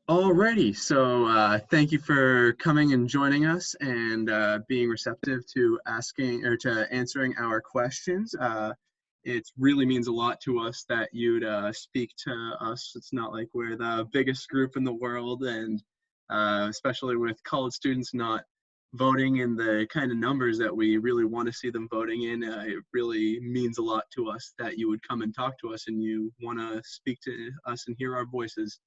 Alrighty, so thank you for coming and joining us and being receptive to asking or to answering our questions. It really means a lot to us that you'd speak to us. It's not like we're the biggest group in the world, and especially with college students not voting in the kind of numbers that we really want to see them voting in, it really means a lot to us that you would come and talk to us and you want to speak to us and hear our voices.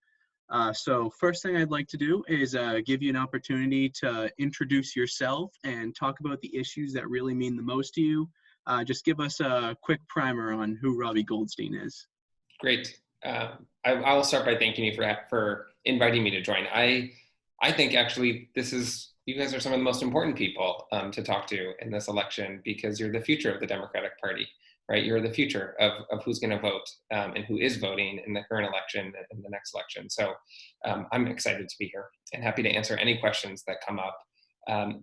So first thing I'd like to do is give you an opportunity to introduce yourself and talk about the issues that really mean the most to you. Just give us a quick primer on who Robbie Goldstein is. Great. I will start by thanking you for inviting me to join. I think actually you guys are some of the most important people to talk to in this election because you're the future of the Democratic Party, right? You're the future of who's going to vote and who is voting in the current election and the next election. So I'm excited to be here and happy to answer any questions that come up.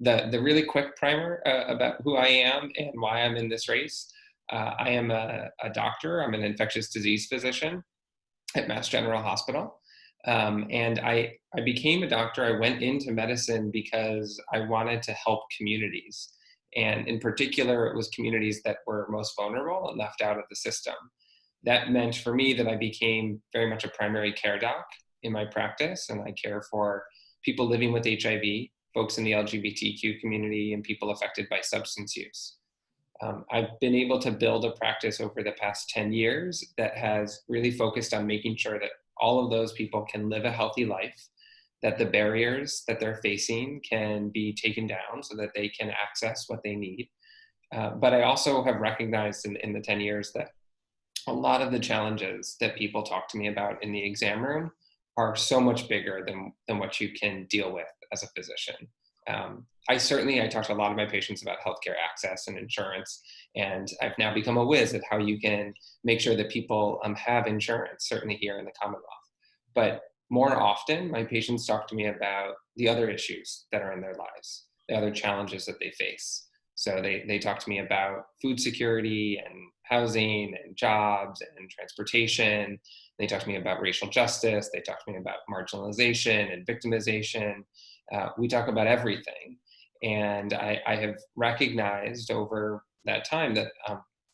The really quick primer about who I am and why I'm in this race. I am a doctor. I'm an infectious disease physician at Mass General Hospital. And I became a doctor. I went into medicine because I wanted to help communities. And in particular, it was communities that were most vulnerable and left out of the system. That meant for me that I became very much a primary care doc in my practice. And I care for people living with HIV, folks in the LGBTQ community, and people affected by substance use. I've been able to build a practice over the past 10 years that has really focused on making sure that all of those people can live a healthy life, that the barriers that they're facing can be taken down so that they can access what they need. But I also have recognized in the 10 years that a lot of the challenges that people talk to me about in the exam room are so much bigger than what you can deal with as a physician. I talk to a lot of my patients about healthcare access and insurance, and I've now become a whiz at how you can make sure that people have insurance, certainly here in the Commonwealth. But more often, my patients talk to me about the other issues that are in their lives, the other challenges that they face. So they talk to me about food security and housing and jobs and transportation. They talk to me about racial justice. They talk to me about marginalization and victimization. We talk about everything. And I have recognized over that time that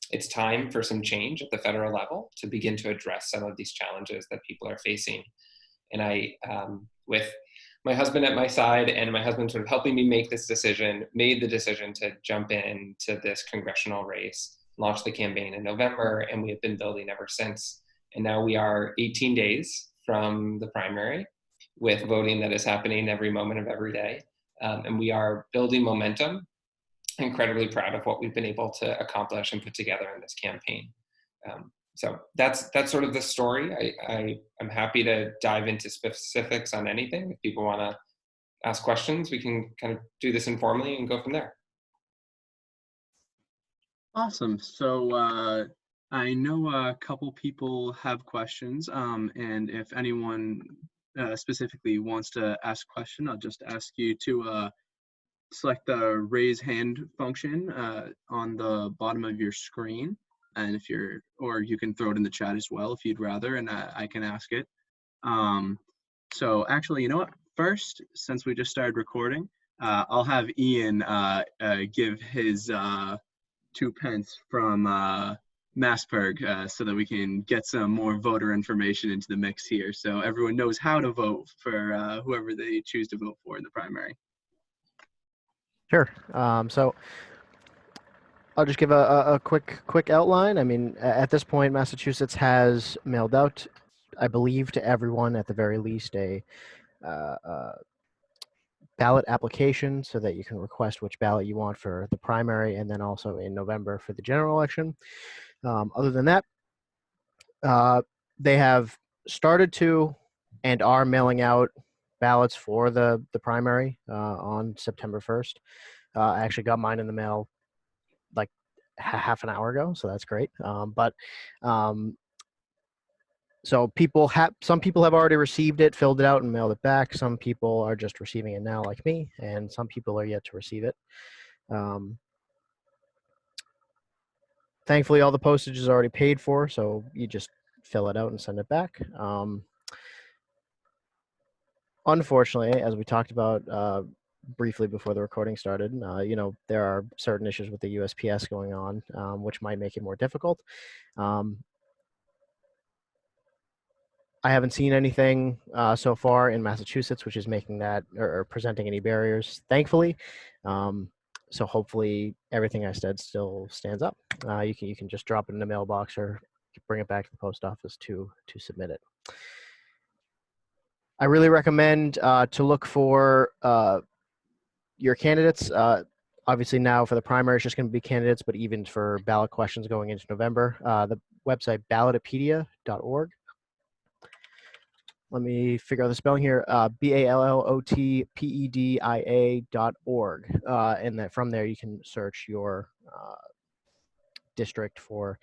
it's time for some change at the federal level to begin to address some of these challenges that people are facing. And I, with my husband at my side and my husband sort of helping me make this decision, made the decision to jump into this congressional race, launched the campaign in November, and we have been building ever since. And now we are 18 days from the primary with voting that is happening every moment of every day. And we are building momentum. Incredibly proud of what we've been able to accomplish and put together in this campaign. So that's sort of the story. I'm happy to dive into specifics on anything. If people want to ask questions, we can kind of do this informally and go from there. Awesome. So I know a couple people have questions, and if anyone specifically wants to ask a question, I'll just ask you to select the raise hand function on the bottom of your screen. And or you can throw it in the chat as well if you'd rather, and I can ask it. So actually, you know what? First, since we just started recording, I'll have Ian give his 2 pence from Massburg so that we can get some more voter information into the mix here so everyone knows how to vote for whoever they choose to vote for in the primary. Sure. So I'll just give a quick outline. I mean, at this point, Massachusetts has mailed out, I believe, to everyone at the very least a ballot application so that you can request which ballot you want for the primary and then also in November for the general election. Other than that, they have started to and are mailing out ballots for the primary on September 1st. I actually got mine in the mail like half an hour ago, so that's great. So some people have already received it, filled it out, and mailed it back. Some people are just receiving it now, like me, and some people are yet to receive it. Thankfully, all the postage is already paid for, so you just fill it out and send it back. Unfortunately, as we talked about briefly before the recording started, there are certain issues with the USPS going on, which might make it more difficult. I haven't seen anything so far in Massachusetts, which is making that or presenting any barriers, thankfully. So hopefully everything I said still stands up. You can just drop it in the mailbox or bring it back to the post office to submit it. I really recommend to look for your candidates. Obviously now for the primary, it's just going to be candidates, but even for ballot questions going into November, the website ballotopedia.org. Let me figure out the spelling here. BALLOTPEDIA.org. And that from there you can search your district for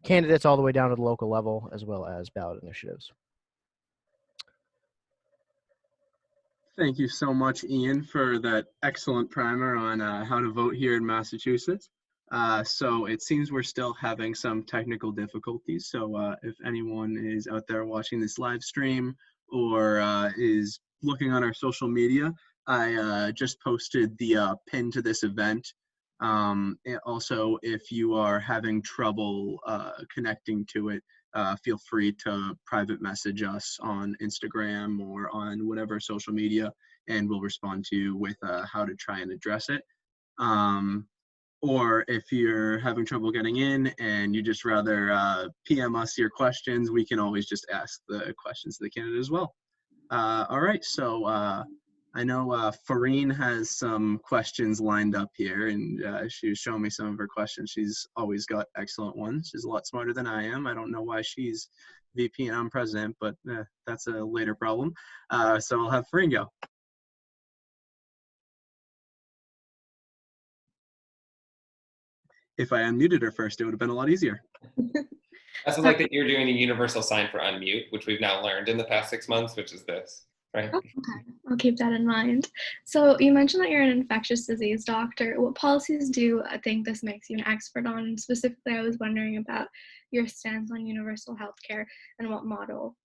candidates all the way down to the local level, as well as ballot initiatives. Thank you so much, Ian, for that excellent primer on how to vote here in Massachusetts. So it seems we're still having some technical difficulties. So if anyone is out there watching this live stream or is looking on our social media, I just posted the pin to this event. Also, if you are having trouble connecting to it, feel free to private message us on Instagram or on whatever social media, and we'll respond to you with how to try and address it. Or if you're having trouble getting in and you just rather PM us your questions, we can always just ask the questions to the candidate as well. All right, so I know Farine has some questions lined up here, and she was showing me some of her questions. She's always got excellent ones. She's a lot smarter than I am. I don't know why she's VP and I'm president, but that's a later problem. So I'll have Farine go. If I unmuted her first, it would have been a lot easier. I also like that you're doing a universal sign for unmute, which we've now learned in the past 6 months, which is this. Right. Oh, okay, I'll keep that in mind. So you mentioned that you're an infectious disease doctor. What policies do you think this makes you an expert on? Specifically, I was wondering about your stance on universal healthcare and what model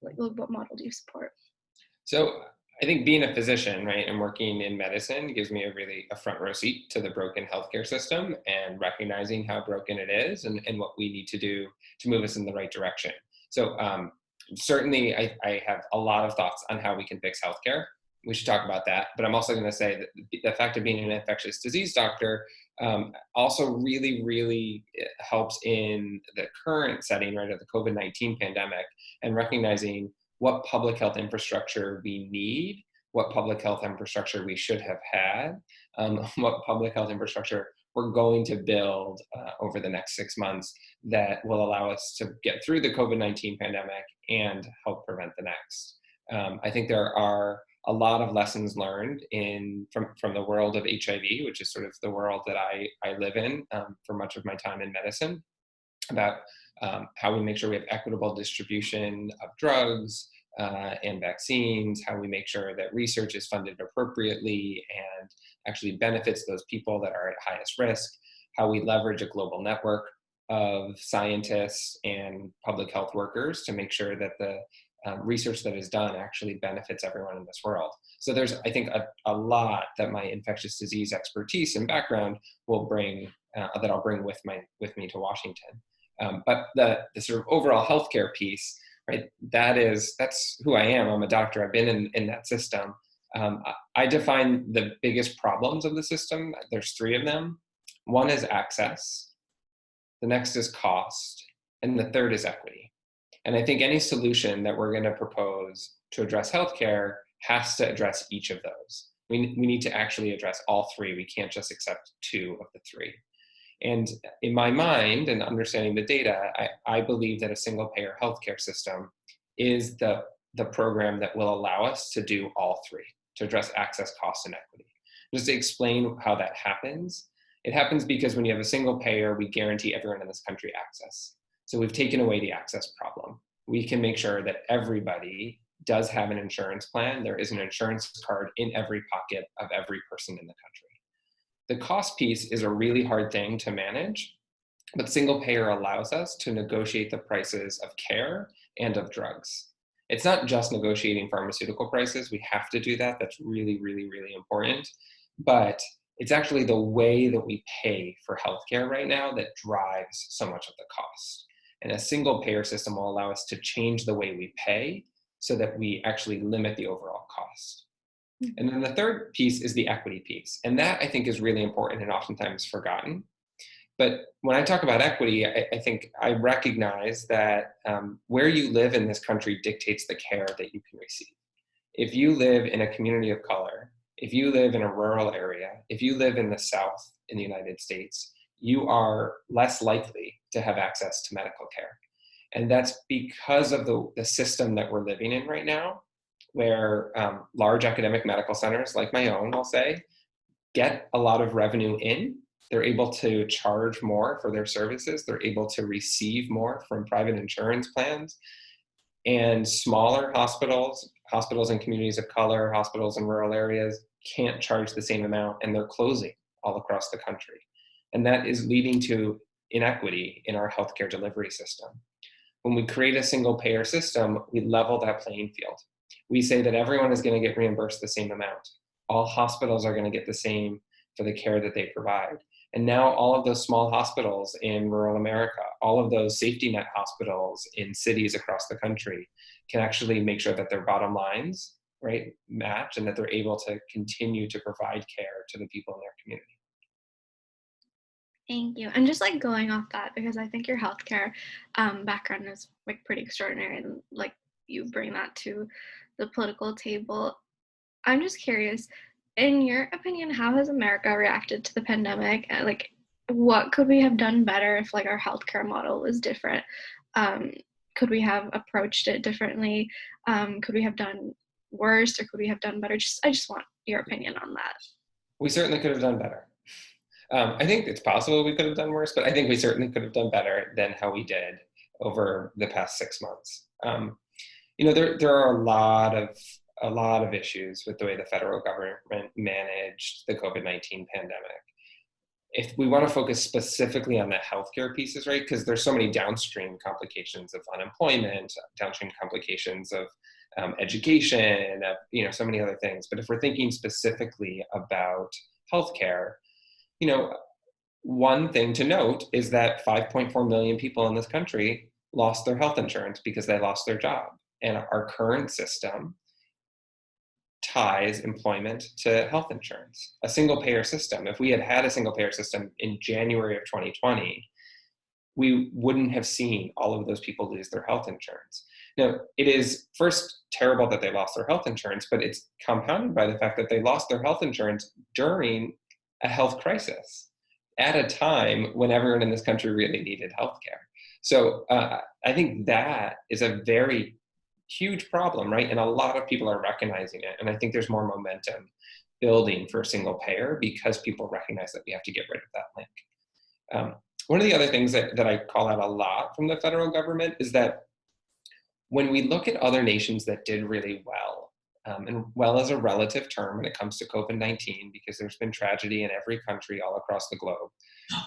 what model do you support? So I think being a physician, right, and working in medicine gives me a front row seat to the broken healthcare system and recognizing how broken it is and what we need to do to move us in the right direction. So certainly, I have a lot of thoughts on how we can fix healthcare. We should talk about that. But I'm also going to say that the fact of being an infectious disease doctor also really, really helps in the current setting, right, of the COVID-19 pandemic, and recognizing what public health infrastructure we need, what public health infrastructure we should have had, what public health infrastructure we're going to build over the next 6 months that will allow us to get through the COVID-19 pandemic and help prevent the next. I think there are a lot of lessons learned from the world of HIV, which is sort of the world that I live in for much of my time in medicine, about how we make sure we have equitable distribution of drugs and vaccines, how we make sure that research is funded appropriately and actually benefits those people that are at highest risk, how we leverage a global network of scientists and public health workers to make sure that the research that is done actually benefits everyone in this world. So there's, I think, a lot that my infectious disease expertise and background will bring, that I'll bring with me to Washington. But the sort of overall healthcare piece, right? That's who I am. I'm a doctor. I've been in that system. I define the biggest problems of the system. There's 3 of them. One is access. The next is cost. And the third is equity. And I think any solution that we're going to propose to address healthcare has to address each of those. We need to actually address all 3. We can't just accept 2 of the 3. And in my mind, and understanding the data, I believe that a single payer healthcare system is the program that will allow us to do all 3, to address access, cost, and equity. Just to explain how that happens, it happens because when you have a single payer, we guarantee everyone in this country access. So we've taken away the access problem. We can make sure that everybody does have an insurance plan. There is an insurance card in every pocket of every person in the country. The cost piece is a really hard thing to manage, but single payer allows us to negotiate the prices of care and of drugs. It's not just negotiating pharmaceutical prices. We have to do that. That's really, really, really important. But it's actually the way that we pay for healthcare right now that drives so much of the cost. And a single payer system will allow us to change the way we pay so that we actually limit the overall cost. And then the third piece is the equity piece. And that I think is really important and oftentimes forgotten. But when I talk about equity, I think I recognize that where you live in this country dictates the care that you can receive. If you live in a community of color, if you live in a rural area, if you live in the South in the United States, you are less likely to have access to medical care. And that's because of the system that we're living in right now, where large academic medical centers like my own, I'll say, get a lot of revenue in. They're able to charge more for their services. They're able to receive more from private insurance plans. And smaller hospitals, hospitals in communities of color, hospitals in rural areas can't charge the same amount, and they're closing all across the country. And that is leading to inequity in our healthcare delivery system. When we create a single payer system, we level that playing field. We say that everyone is going to get reimbursed the same amount. All hospitals are going to get the same for the care that they provide. And now all of those small hospitals in rural America, all of those safety net hospitals in cities across the country can actually make sure that their bottom lines, right, match, and that they're able to continue to provide care to the people in their community. Thank you. And just like going off that, because I think your healthcare background is like pretty extraordinary, and like you bring that to the political table. I'm just curious, in your opinion, how has America reacted to the pandemic? Like, what could we have done better if like our healthcare model was different? Could we have approached it differently? Could we have done worse, or could we have done better? I just want your opinion on that. We certainly could have done better. I think it's possible we could have done worse, but I think we certainly could have done better than how we did over the past 6 months. There are a lot of issues with the way the federal government managed the COVID-19 pandemic. If we want to focus specifically on the healthcare pieces, right, because there's so many downstream complications of unemployment, downstream complications of education, so many other things. But if we're thinking specifically about healthcare, one thing to note is that 5.4 million people in this country lost their health insurance because they lost their job. And our current system ties employment to health insurance. A single payer system, if we had had a single payer system in January of 2020, we wouldn't have seen all of those people lose their health insurance. Now, it is first terrible that they lost their health insurance, but it's compounded by the fact that they lost their health insurance during a health crisis at a time when everyone in this country really needed healthcare. So I think that is a very huge problem, right? And a lot of people are recognizing it. And I think there's more momentum building for single payer because people recognize that we have to get rid of that link. One of the other things that I call out a lot from the federal government is that when we look at other nations that did really well, and well is a relative term when it comes to COVID-19 because there's been tragedy in every country all across the globe,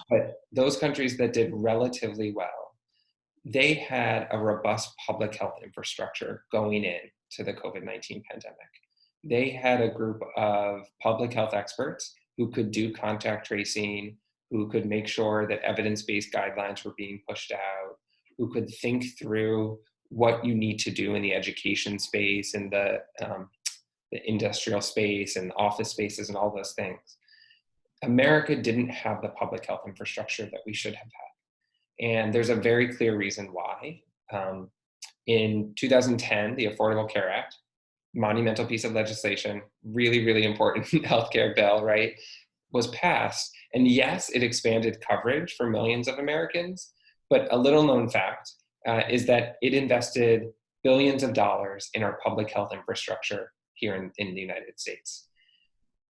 but those countries that did relatively well, they had a robust public health infrastructure going into the COVID-19 pandemic. They had a group of public health experts who could do contact tracing, who could make sure that evidence-based guidelines were being pushed out, who could think through what you need to do in the education space and the industrial space and office spaces and all those things. America didn't have the public health infrastructure that we should have had. And there's a very clear reason why. In 2010, the Affordable Care Act, monumental piece of legislation, really, really important healthcare bill, right, was passed. And yes, it expanded coverage for millions of Americans, but a little known fact is that it invested billions of dollars in our public health infrastructure here in the United States.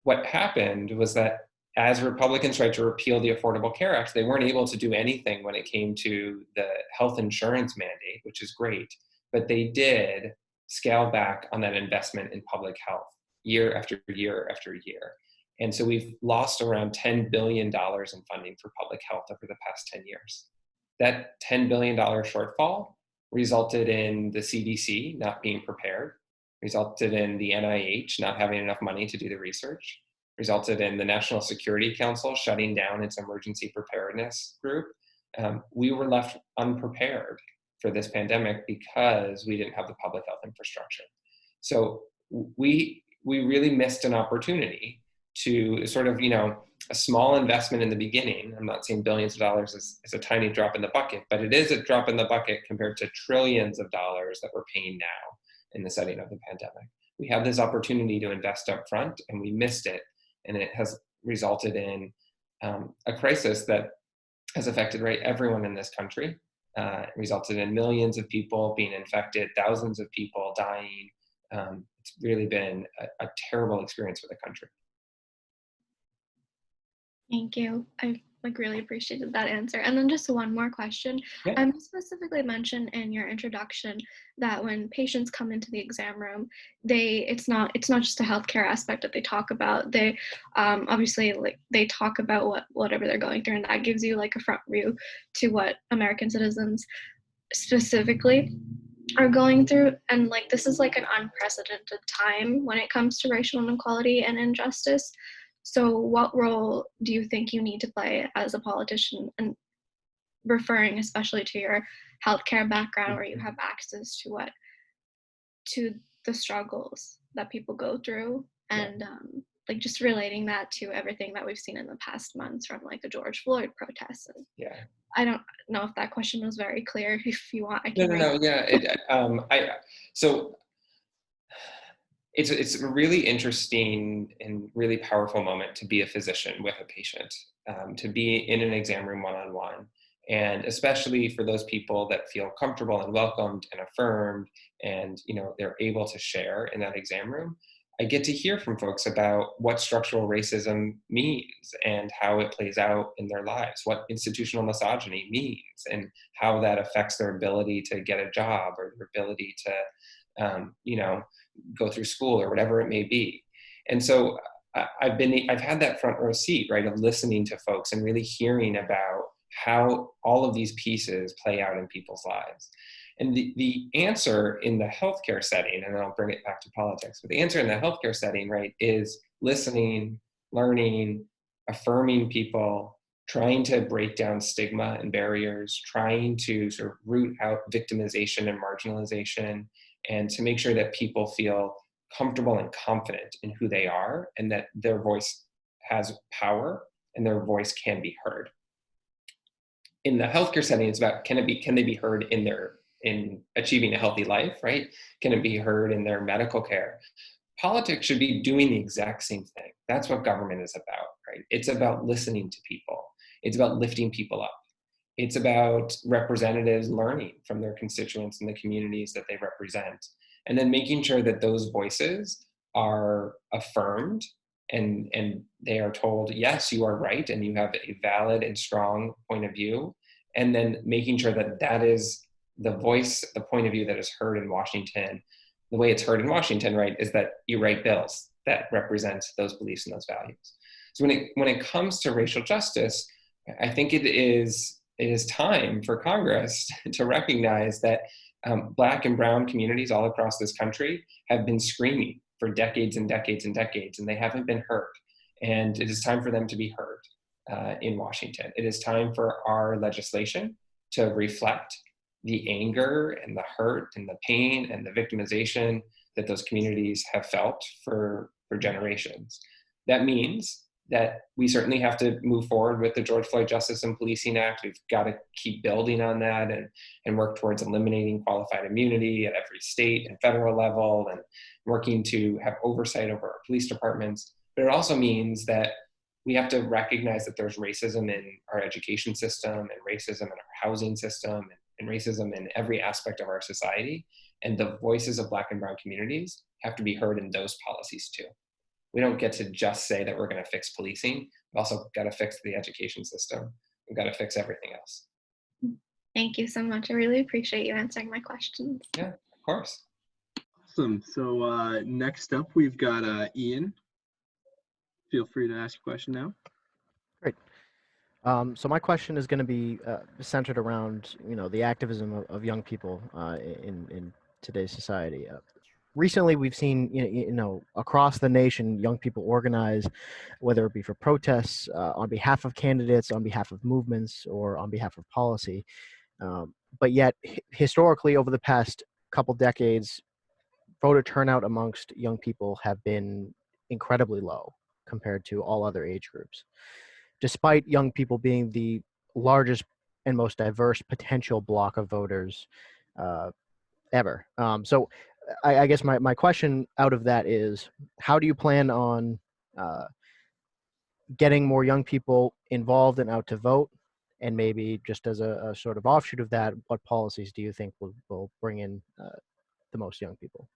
What happened was that as Republicans tried to repeal the Affordable Care Act, they weren't able to do anything when it came to the health insurance mandate, which is great, but they did scale back on that investment in public health year after year after year. And so we've lost around $10 billion in funding for public health over the past 10 years. That $10 billion shortfall resulted in the CDC not being prepared, resulted in the NIH not having enough money to do the research, resulted in the National Security Council shutting down its emergency preparedness group. We were left unprepared for this pandemic because we didn't have the public health infrastructure. So we really missed an opportunity to sort of, a small investment in the beginning. I'm not saying billions of dollars is a tiny drop in the bucket, but it is a drop in the bucket compared to trillions of dollars that we're paying now in the setting of the pandemic. We have this opportunity to invest up front and we missed it. And it has resulted in a crisis that has affected everyone in this country. It resulted in millions of people being infected, thousands of people dying. It's really been a terrible experience for the country. Thank you. I really appreciated that answer. And then just one more question. Yeah. You specifically mentioned in your introduction that when patients come into the exam room, it's not just a healthcare aspect that they talk about. They obviously they talk about whatever they're going through, and that gives you like a front view to what American citizens specifically are going through. And this is like an unprecedented time when it comes to racial inequality and injustice. So what role do you think you need to play as a politician, and referring especially to your healthcare background where you have access to the struggles that people go through, and just relating that to everything that we've seen in the past months from the George Floyd protests? Yeah. I don't know if that question was very clear. If you want, I No, can. yeah. So it's a really interesting and really powerful moment to be a physician with a patient, to be in an exam room one-on-one. And especially for those people that feel comfortable and welcomed and affirmed and, they're able to share in that exam room, I get to hear from folks about what structural racism means and how it plays out in their lives, what institutional misogyny means and how that affects their ability to get a job or their ability to, go through school or whatever it may be. And so I've had that front row seat, of listening to folks and really hearing about how all of these pieces play out in people's lives. And the answer in the healthcare setting, and then I'll bring it back to politics, but the answer in the healthcare setting, is listening, learning, affirming people, trying to break down stigma and barriers, trying to sort of root out victimization and marginalization, and to make sure that people feel comfortable and confident in who they are and that their voice has power and their voice can be heard. In the healthcare setting, it's about can they be heard in achieving a healthy life, right? Can it be heard in their medical care? Politics should be doing the exact same thing. That's what government is about, right? It's about listening to people. It's about lifting people up. It's about representatives learning from their constituents and the communities that they represent, and then making sure that those voices are affirmed and they are told, yes, you are right, and you have a valid and strong point of view, and then making sure that that is the voice, the point of view that is heard in Washington. The way it's heard in Washington, is that you write bills that represent those beliefs and those values. So when it comes to racial justice, I think it is time for Congress to recognize that Black and brown communities all across this country have been screaming for decades and decades and decades, and they haven't been heard. And it is time for them to be heard in Washington. It is time for our legislation to reflect the anger and the hurt and the pain and the victimization that those communities have felt for generations. That means that we certainly have to move forward with the George Floyd Justice and Policing Act. We've got to keep building on that and work towards eliminating qualified immunity at every state and federal level, and working to have oversight over our police departments. But it also means that we have to recognize that there's racism in our education system and racism in our housing system and racism in every aspect of our society. And the voices of Black and brown communities have to be heard in those policies too. We don't get to just say that we're going to fix policing. We've also got to fix the education system. We've got to fix everything else. Thank you so much. I really appreciate you answering my questions. Yeah, of course. Awesome. So next up, we've got Ian. Feel free to ask a question now. Great. So my question is going to be centered around, the activism of young people in today's society. Recently, we've seen, across the nation, young people organize, whether it be for protests, on behalf of candidates, on behalf of movements, or on behalf of policy. But yet, historically, over the past couple decades, voter turnout amongst young people have been incredibly low compared to all other age groups, despite young people being the largest and most diverse potential block of voters uh, ever. So I guess my question out of that is, how do you plan on uh, getting more young people involved and out to vote? And maybe just as a sort of offshoot of that, what policies do you think will bring in the most young people?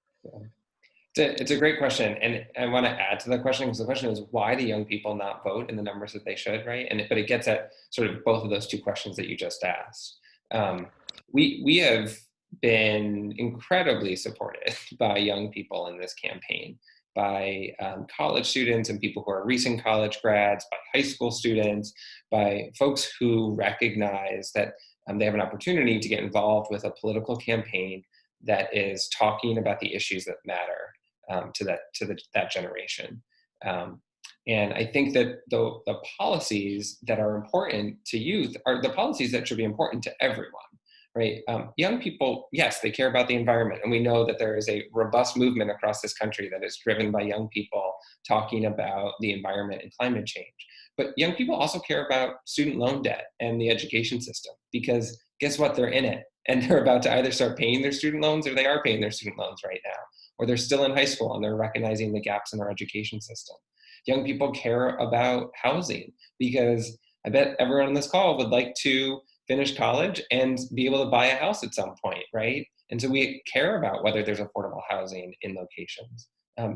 It's a great question, and I want to add to the question, because the question is, why do young people not vote in the numbers that they should, right? But it gets at sort of both of those two questions that you just asked. We have been incredibly supported by young people in this campaign, by college students and people who are recent college grads, by high school students, by folks who recognize that they have an opportunity to get involved with a political campaign that is talking about the issues that matter to that generation. And I think that the policies that are important to youth are the policies that should be important to everyone, right? Young people, yes, they care about the environment. And we know that there is a robust movement across this country that is driven by young people talking about the environment and climate change. But young people also care about student loan debt and the education system, because guess what? They're in it. And they're about to either start paying their student loans, or they are paying their student loans right now, or they're still in high school and they're recognizing the gaps in our education system. Young people care about housing, because I bet everyone on this call would like to finish college and be able to buy a house at some point, right? And so we care about whether there's affordable housing in locations.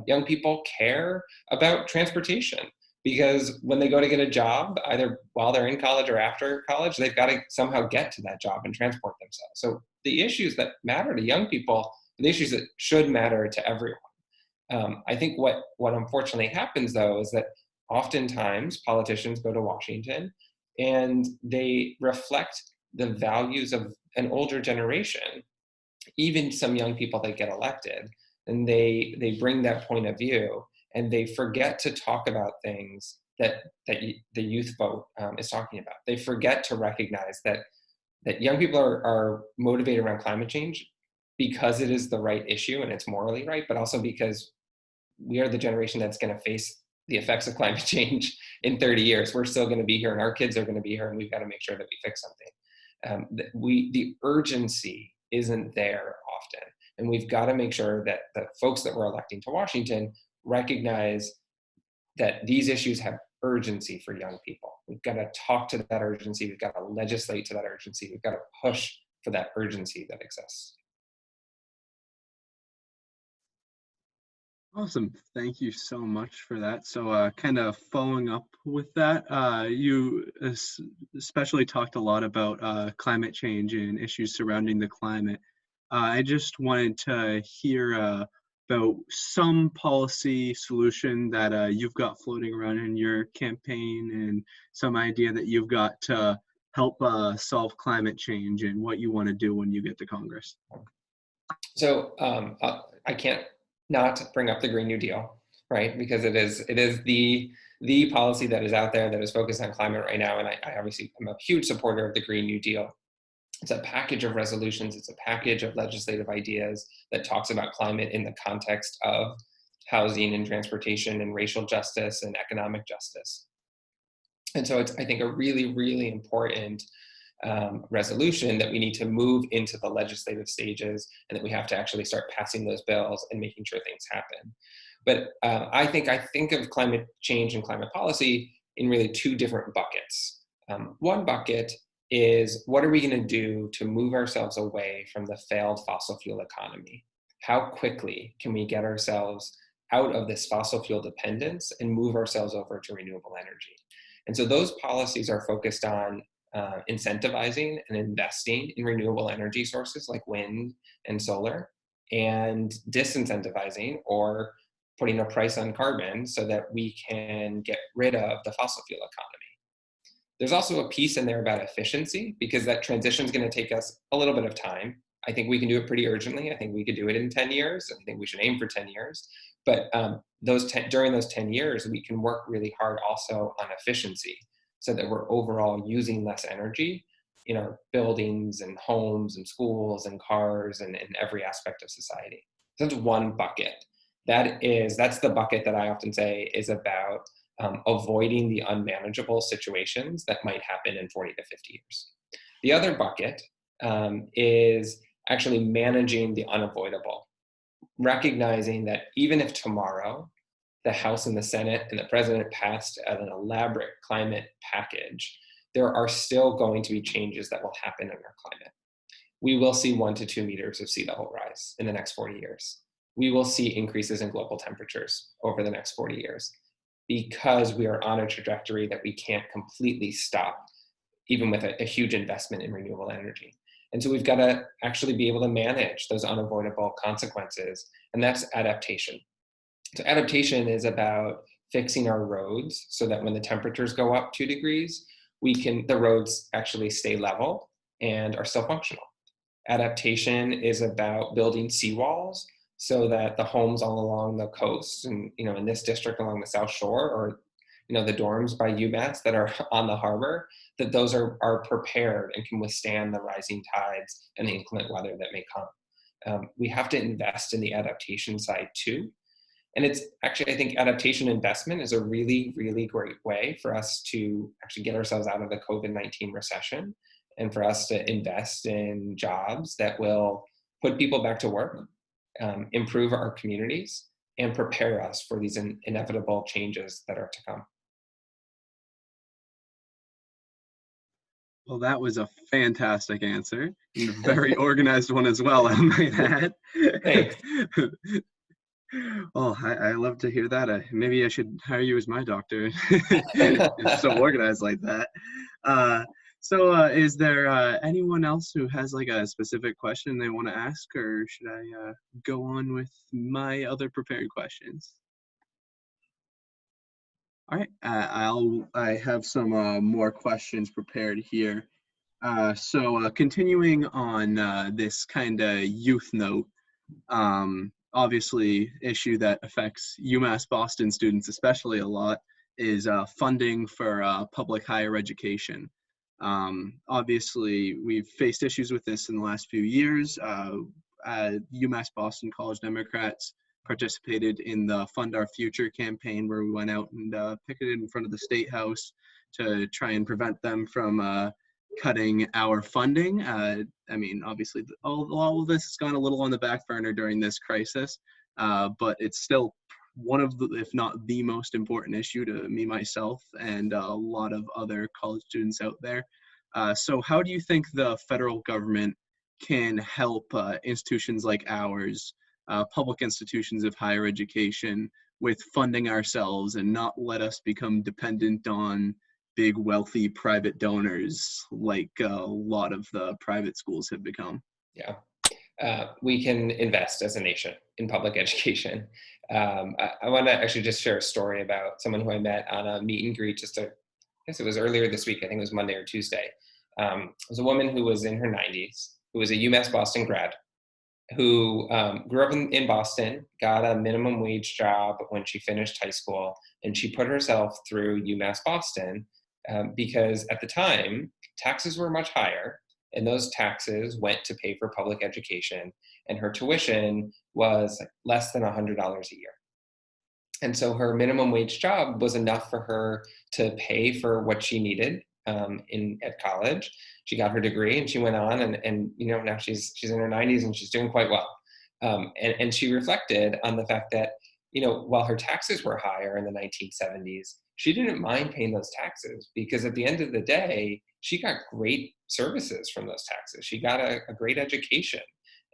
Young people care about transportation, because when they go to get a job, either while they're in college or after college, they've got to somehow get to that job and transport themselves. So the issues that matter to young people are the issues that should matter to everyone. I think what unfortunately happens, though, is that oftentimes politicians go to Washington and they reflect the values of an older generation, even some young people that get elected, and they bring that point of view, and they forget to talk about things that the youth vote is talking about. They forget to recognize that young people are motivated around climate change because it is the right issue and it's morally right, but also because we are the generation that's going to face the effects of climate change in 30 years. We're still going to be here, and our kids are going to be here, and we've got to make sure that we fix something. The urgency isn't there often, and we've got to make sure that the folks that we're electing to Washington recognize that these issues have urgency for young people. We've got to talk to that urgency. We've got to legislate to that urgency. We've got to push for that urgency that exists. Awesome. Thank you so much for that. So kind of following up with that, you especially talked a lot about climate change and issues surrounding the climate. I just wanted to hear about some policy solution that you've got floating around in your campaign, and some idea that you've got to help solve climate change and what you want to do when you get to Congress. So I can't not bring up the Green New Deal, right? Because it is the policy that is out there that is focused on climate right now. And I obviously am a huge supporter of the Green New Deal. It's a package of resolutions. It's a package of legislative ideas that talks about climate in the context of housing and transportation and racial justice and economic justice. And so it's, I think, a really, really important resolution that we need to move into the legislative stages, and that we have to actually start passing those bills and making sure things happen. But I think of climate change and climate policy in really two different buckets. One bucket is, what are we going to do to move ourselves away from the failed fossil fuel economy? How quickly can we get ourselves out of this fossil fuel dependence and move ourselves over to renewable energy? And so those policies are focused on incentivizing and investing in renewable energy sources like wind and solar, and disincentivizing or putting a price on carbon so that we can get rid of the fossil fuel economy. There's also a piece in there about efficiency, because that transition is going to take us a little bit of time. I think we can do it pretty urgently. I think we could do it in 10 years. I think we should aim for 10 years. But during those 10 years, we can work really hard also on efficiency so that we're overall using less energy in our buildings and homes and schools and cars and in every aspect of society. So that's one bucket. That's the bucket that I often say is about avoiding the unmanageable situations that might happen in 40 to 50 years. The other bucket is actually managing the unavoidable, recognizing that even if tomorrow the House and the Senate and the President passed an elaborate climate package, there are still going to be changes that will happen in our climate. We will see 1 to 2 meters of sea level rise in the next 40 years. We will see increases in global temperatures over the next 40 years because we are on a trajectory that we can't completely stop, even with a huge investment in renewable energy. And so we've got to actually be able to manage those unavoidable consequences, and that's adaptation. So adaptation is about fixing our roads so that when the temperatures go up 2 degrees, the roads actually stay level and are still functional. Adaptation is about building seawalls so that the homes all along the coast and, in this district along the South Shore, or, the dorms by UMass that are on the harbor, that those are prepared and can withstand the rising tides and the inclement weather that may come. We have to invest in the adaptation side too. And it's actually, I think adaptation investment is a really, really great way for us to actually get ourselves out of the COVID-19 recession and for us to invest in jobs that will put people back to work, improve our communities, and prepare us for these inevitable changes that are to come. Well, that was a fantastic answer, and a very organized one as well, I might add. Thanks. Oh, I love to hear that. Maybe I should hire you as my doctor. It's so organized like that. So is there anyone else who has like a specific question they want to ask, or should I go on with my other prepared questions? All right, I have some more questions prepared here. So continuing on this kind of youth note, obviously issue that affects UMass Boston students especially a lot is funding for public higher education. Obviously, we've faced issues with this in the last few years. UMass Boston College Democrats participated in the Fund Our Future campaign, where we went out and picketed in front of the State House to try and prevent them from cutting our funding. I mean, obviously, all of this has gone a little on the back burner during this crisis, but it's still one of the, if not the most important issue to me, myself, and a lot of other college students out there. So how do you think the federal government can help institutions like ours, public institutions of higher education, with funding ourselves and not let us become dependent on big, wealthy private donors like a lot of the private schools have become? Yeah. We can invest as a nation in public education. I want to actually just share a story about someone who I met on a meet and greet I guess it was earlier this week. I think it was Monday or Tuesday. It was a woman who was in her 90s, who was a UMass Boston grad, who grew up in Boston, got a minimum wage job when she finished high school, and she put herself through UMass Boston because at the time, taxes were much higher, and those taxes went to pay for public education, and her tuition was less than $100 a year. And so her minimum wage job was enough for her to pay for what she needed at college. She got her degree and she went on and now she's in her 90s and she's doing quite well. And she reflected on the fact that, while her taxes were higher in the 1970s, she didn't mind paying those taxes because at the end of the day, she got great services from those taxes. She got a great education,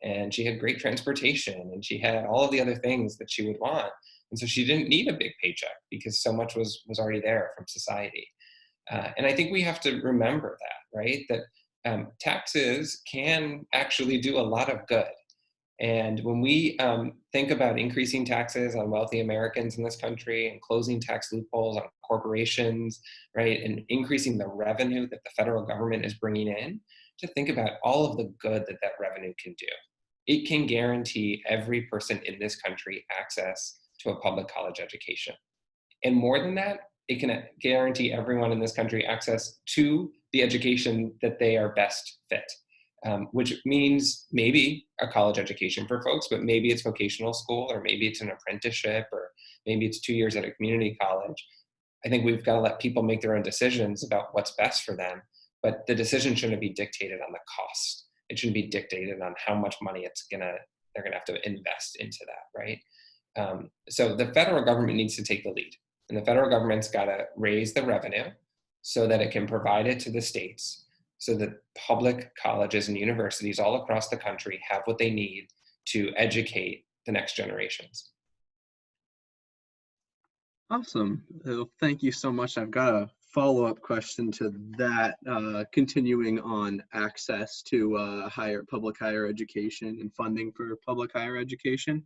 and she had great transportation, and she had all of the other things that she would want. And so she didn't need a big paycheck because so much was already there from society. And I think we have to remember that, right? That taxes can actually do a lot of good. And when we think about increasing taxes on wealthy Americans in this country and closing tax loopholes on corporations, right, and increasing the revenue that the federal government is bringing in, to think about all of the good that that revenue can do. It can guarantee every person in this country access to a public college education. And more than that, it can guarantee everyone in this country access to the education that they are best fit. Which means maybe a college education for folks, but maybe it's vocational school, or maybe it's an apprenticeship, or maybe it's 2 years at a community college. I think we've got to let people make their own decisions about what's best for them, but the decision shouldn't be dictated on the cost. It shouldn't be dictated on how much money they're gonna have to invest into that, right? So the federal government needs to take the lead, and the federal government's got to raise the revenue so that it can provide it to the states, so that public colleges and universities all across the country have what they need to educate the next generations. Awesome. Thank you so much. I've got a follow-up question to that, continuing on access to public higher education and funding for public higher education.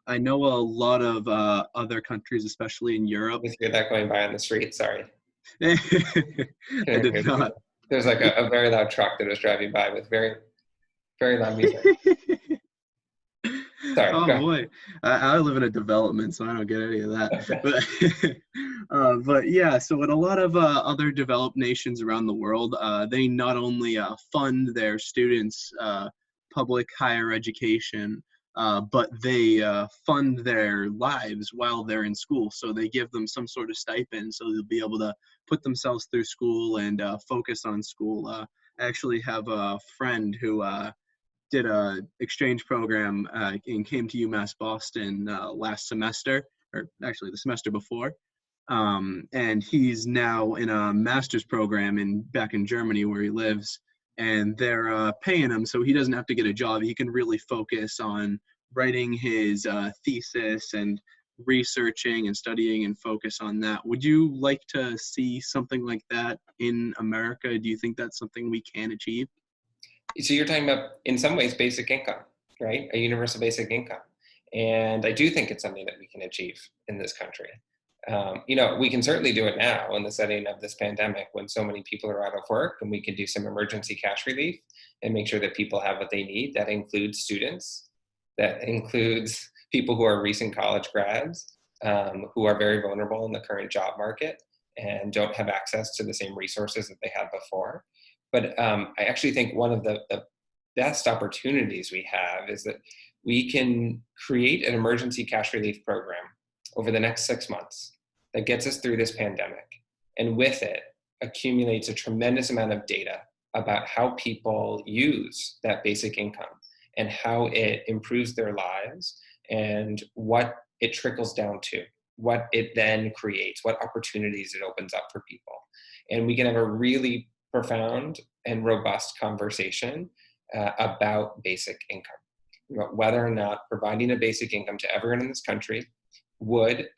I know a lot of other countries, especially in Europe. Just hear that going by on the street, sorry. I did not. There's like a very loud truck that was driving by with very, very loud music. Sorry. Oh boy, I live in a development, so I don't get any of that. But yeah, so in a lot of other developed nations around the world, they not only fund their students' public higher education, but they fund their lives while they're in school. So they give them some sort of stipend so they'll be able to put themselves through school and focus on school. I actually have a friend who did a exchange program and came to UMass Boston last semester, or actually the semester before. And he's now in a master's program back in Germany where he lives. And they're paying him so he doesn't have to get a job. He can really focus on writing his thesis and researching and studying and focus on that. Would you like to see something like that in America? Do you think that's something we can achieve? So you're talking about, in some ways, basic income, right? A universal basic income. And I do think it's something that we can achieve in this country. We can certainly do it now in the setting of this pandemic when so many people are out of work, and we can do some emergency cash relief and make sure that people have what they need. That includes students, that includes people who are recent college grads, who are very vulnerable in the current job market and don't have access to the same resources that they had before. But I actually think one of the best opportunities we have is that we can create an emergency cash relief program over the next 6 months that gets us through this pandemic, and with it accumulates a tremendous amount of data about how people use that basic income and how it improves their lives and what it trickles down to, what it then creates, what opportunities it opens up for people. And we can have a really profound and robust conversation about basic income, whether or not providing a basic income to everyone in this country would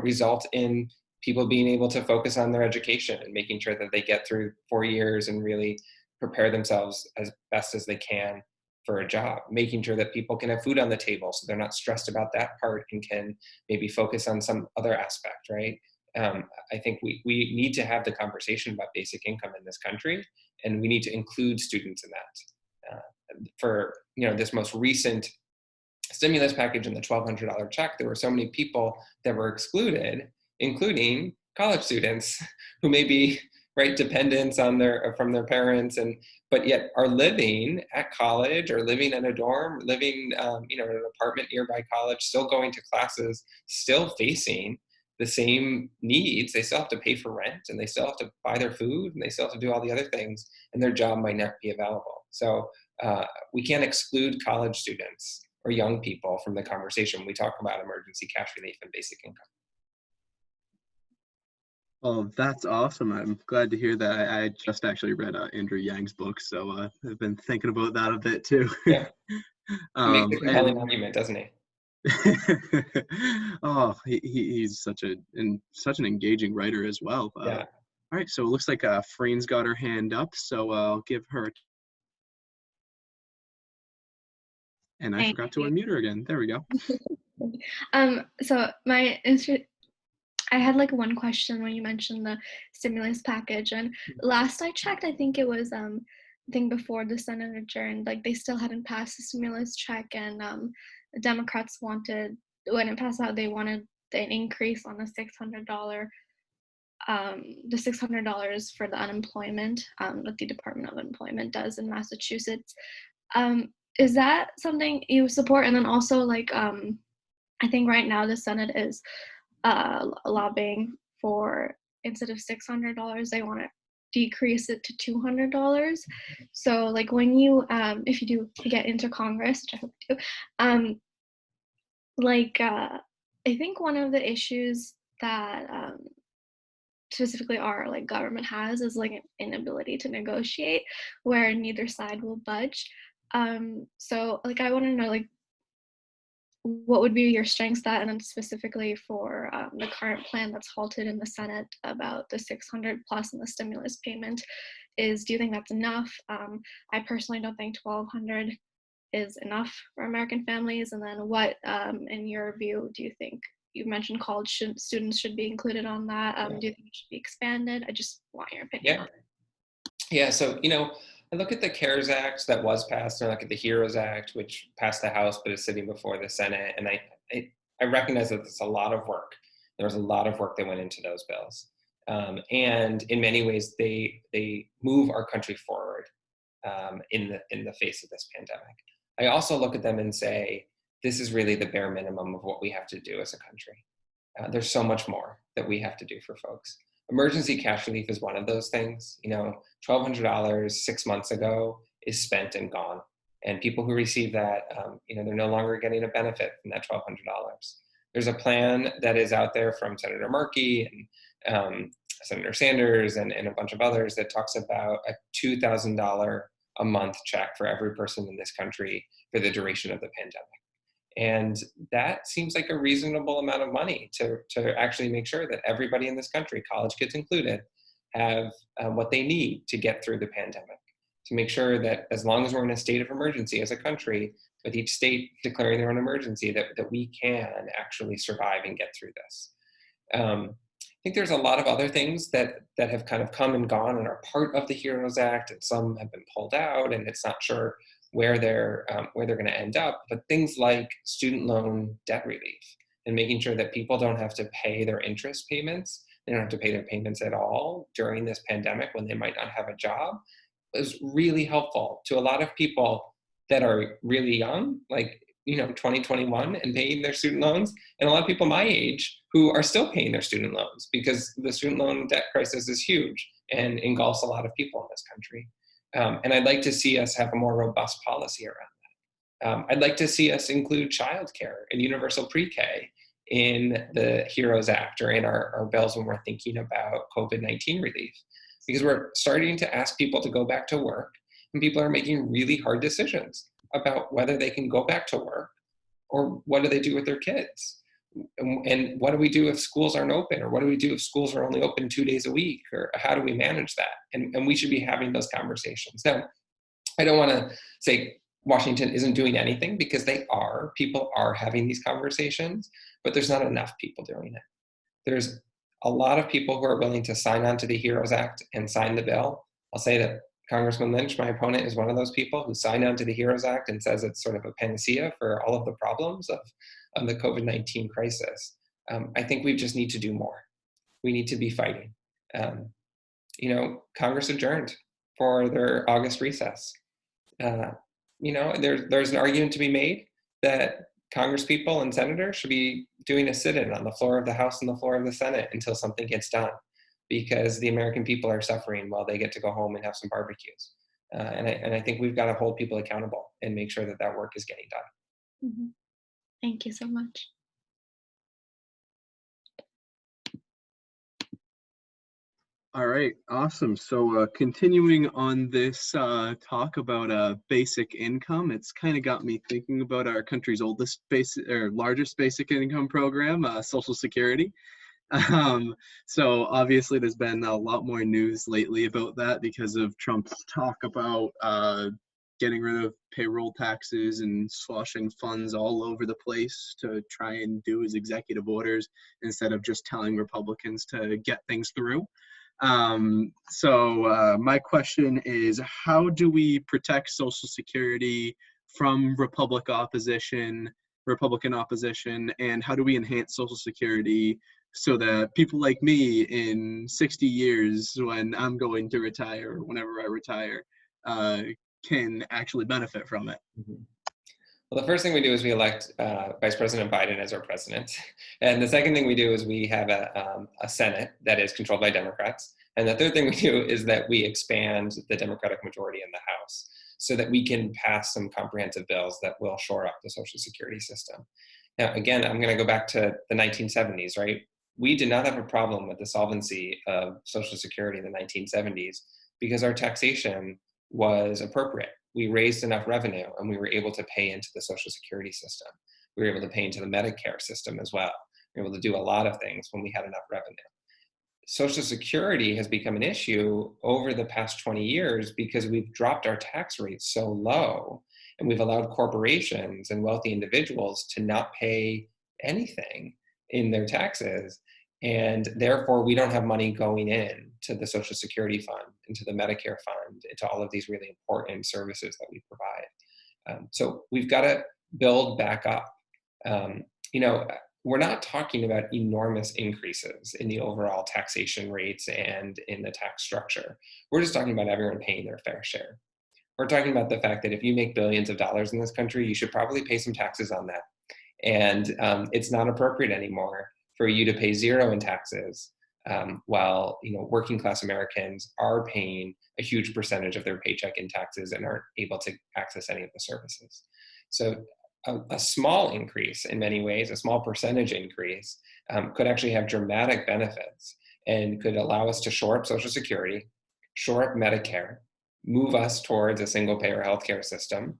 result in people being able to focus on their education and making sure that they get through 4 years and really prepare themselves as best as they can for a job, making sure that people can have food on the table so they're not stressed about that part and can maybe focus on some other aspect, right? I think we need to have the conversation about basic income in this country, and we need to include students in that. For this most recent stimulus package and the $1,200 check, there were so many people that were excluded, including college students who may be dependents on from their parents, but yet are living at college or living in a dorm, living in an apartment nearby college, still going to classes, still facing the same needs. They still have to pay for rent, and they still have to buy their food, and they still have to do all the other things, and their job might not be available. So we can't exclude college students or young people from the conversation when we talk about emergency cash relief and basic income. Oh, that's awesome. I'm glad to hear that. I just actually read Andrew Yang's book, so I've been thinking about that a bit too. Yeah. He makes a compelling argument, doesn't he? Oh, he's such an engaging writer as well. Yeah. All right, so it looks like Freen's got her hand up, so I'll give her. And I Thank forgot to you. unmute her again. There we go. So I had like one question when you mentioned the stimulus package, and last I checked, I think it was I think before the Senate adjourned, like they still hadn't passed the stimulus check, and the Democrats wanted, when it passed out, they wanted an increase on the $600 for the unemployment that the Department of Employment does in Massachusetts. Is that something you support? And then also like I think right now the Senate is lobbying for, instead of $600, they want to decrease it to $200. So like when you if you do get into Congress, which I hope you do, I think one of the issues that specifically our like government has is like an inability to negotiate, where neither side will budge. So like I want to know like what would be your strengths that, and then specifically for the current plan that's halted in the Senate about the 600 plus and the stimulus payment, is, do you think that's enough? I personally don't think 1,200 is enough for American families. And then what, in your view, do you think? You mentioned college students should be included on that. Do you think it should be expanded? I just want your opinion on it. Yeah, so, I look at the CARES Act that was passed, and I look at the HEROES Act, which passed the House but is sitting before the Senate, and I recognize that it's a lot of work. There was a lot of work that went into those bills. And in many ways, they move our country forward in the face of this pandemic. I also look at them and say, this is really the bare minimum of what we have to do as a country. There's so much more that we have to do for folks. Emergency cash relief is one of those things. $1,200 6 months ago is spent and gone. And people who receive that, they're no longer getting a benefit from that $1,200. There's a plan that is out there from Senator Markey and Senator Sanders and a bunch of others that talks about a $2,000 a month check for every person in this country for the duration of the pandemic. And that seems like a reasonable amount of money to actually make sure that everybody in this country, college kids included, have what they need to get through the pandemic. To make sure that as long as we're in a state of emergency as a country, with each state declaring their own emergency, that we can actually survive and get through this. I think there's a lot of other things that have kind of come and gone and are part of the HEROES Act, and some have been pulled out, and it's not sure where they're going to end up. But things like student loan debt relief and making sure that people don't have to pay their interest payments, they don't have to pay their payments at all during this pandemic when they might not have a job, is really helpful to a lot of people that are really young, like 2021, and paying their student loans, and a lot of people my age who are still paying their student loans, because the student loan debt crisis is huge and engulfs a lot of people in this country. And I'd like to see us have a more robust policy around that. I'd like to see us include childcare and universal pre-K in the HEROES Act or in our bills when we're thinking about COVID-19 relief, because we're starting to ask people to go back to work, and people are making really hard decisions about whether they can go back to work or what do they do with their kids. And what do we do if schools aren't open, or what do we do if schools are only open 2 days a week, or how do we manage that? And we should be having those conversations. Now, I don't want to say Washington isn't doing anything, because they are. People are having these conversations, but there's not enough people doing it. There's a lot of people who are willing to sign on to the HEROES Act and sign the bill. I'll say that Congressman Lynch, my opponent, is one of those people who signed on to the HEROES Act and says it's sort of a panacea for all of the problems of the COVID-19 crisis. I think we just need to do more. We need to be fighting. Congress adjourned for their August recess. There's an argument to be made that Congresspeople and senators should be doing a sit-in on the floor of the House and the floor of the Senate until something gets done, because the American people are suffering while they get to go home and have some barbecues. And I think we've got to hold people accountable and make sure that work is getting done. Mm-hmm. Thank you so much. All right, awesome. So continuing on this talk about basic income, it's kind of got me thinking about our country's largest basic income program, Social Security. So obviously there's been a lot more news lately about that because of Trump's talk about getting rid of payroll taxes and sloshing funds all over the place to try and do his executive orders instead of just telling Republicans to get things through. So my question is, how do we protect Social Security from Republican opposition, and how do we enhance Social Security so that people like me in 60 years, when I'm going to retire, or whenever I retire, can actually benefit from it? Well, the first thing we do is we elect Vice President Biden as our president. And the second thing we do is we have a Senate that is controlled by Democrats. And the third thing we do is that we expand the Democratic majority in the House so that we can pass some comprehensive bills that will shore up the Social Security system. Now, again, I'm going to go back to the 1970s, right? We did not have a problem with the solvency of Social Security in the 1970s because our taxation was appropriate. We raised enough revenue and we were able to pay into the Social Security system. We were able to pay into the Medicare system as well. We were able to do a lot of things when we had enough revenue. Social Security has become an issue over the past 20 years because we've dropped our tax rates so low and we've allowed corporations and wealthy individuals to not pay anything in their taxes. And therefore, we don't have money going in to the Social Security fund, into the Medicare fund, into all of these really important services that we provide. So we've got to build back up. We're not talking about enormous increases in the overall taxation rates and in the tax structure. We're just talking about everyone paying their fair share. We're talking about the fact that if you make billions of dollars in this country, you should probably pay some taxes on that. And it's not appropriate anymore for you to pay zero in taxes while working class Americans are paying a huge percentage of their paycheck in taxes and aren't able to access any of the services. So a small increase in many ways, a small percentage increase could actually have dramatic benefits and could allow us to shore up Social Security, shore up Medicare, move us towards a single payer healthcare system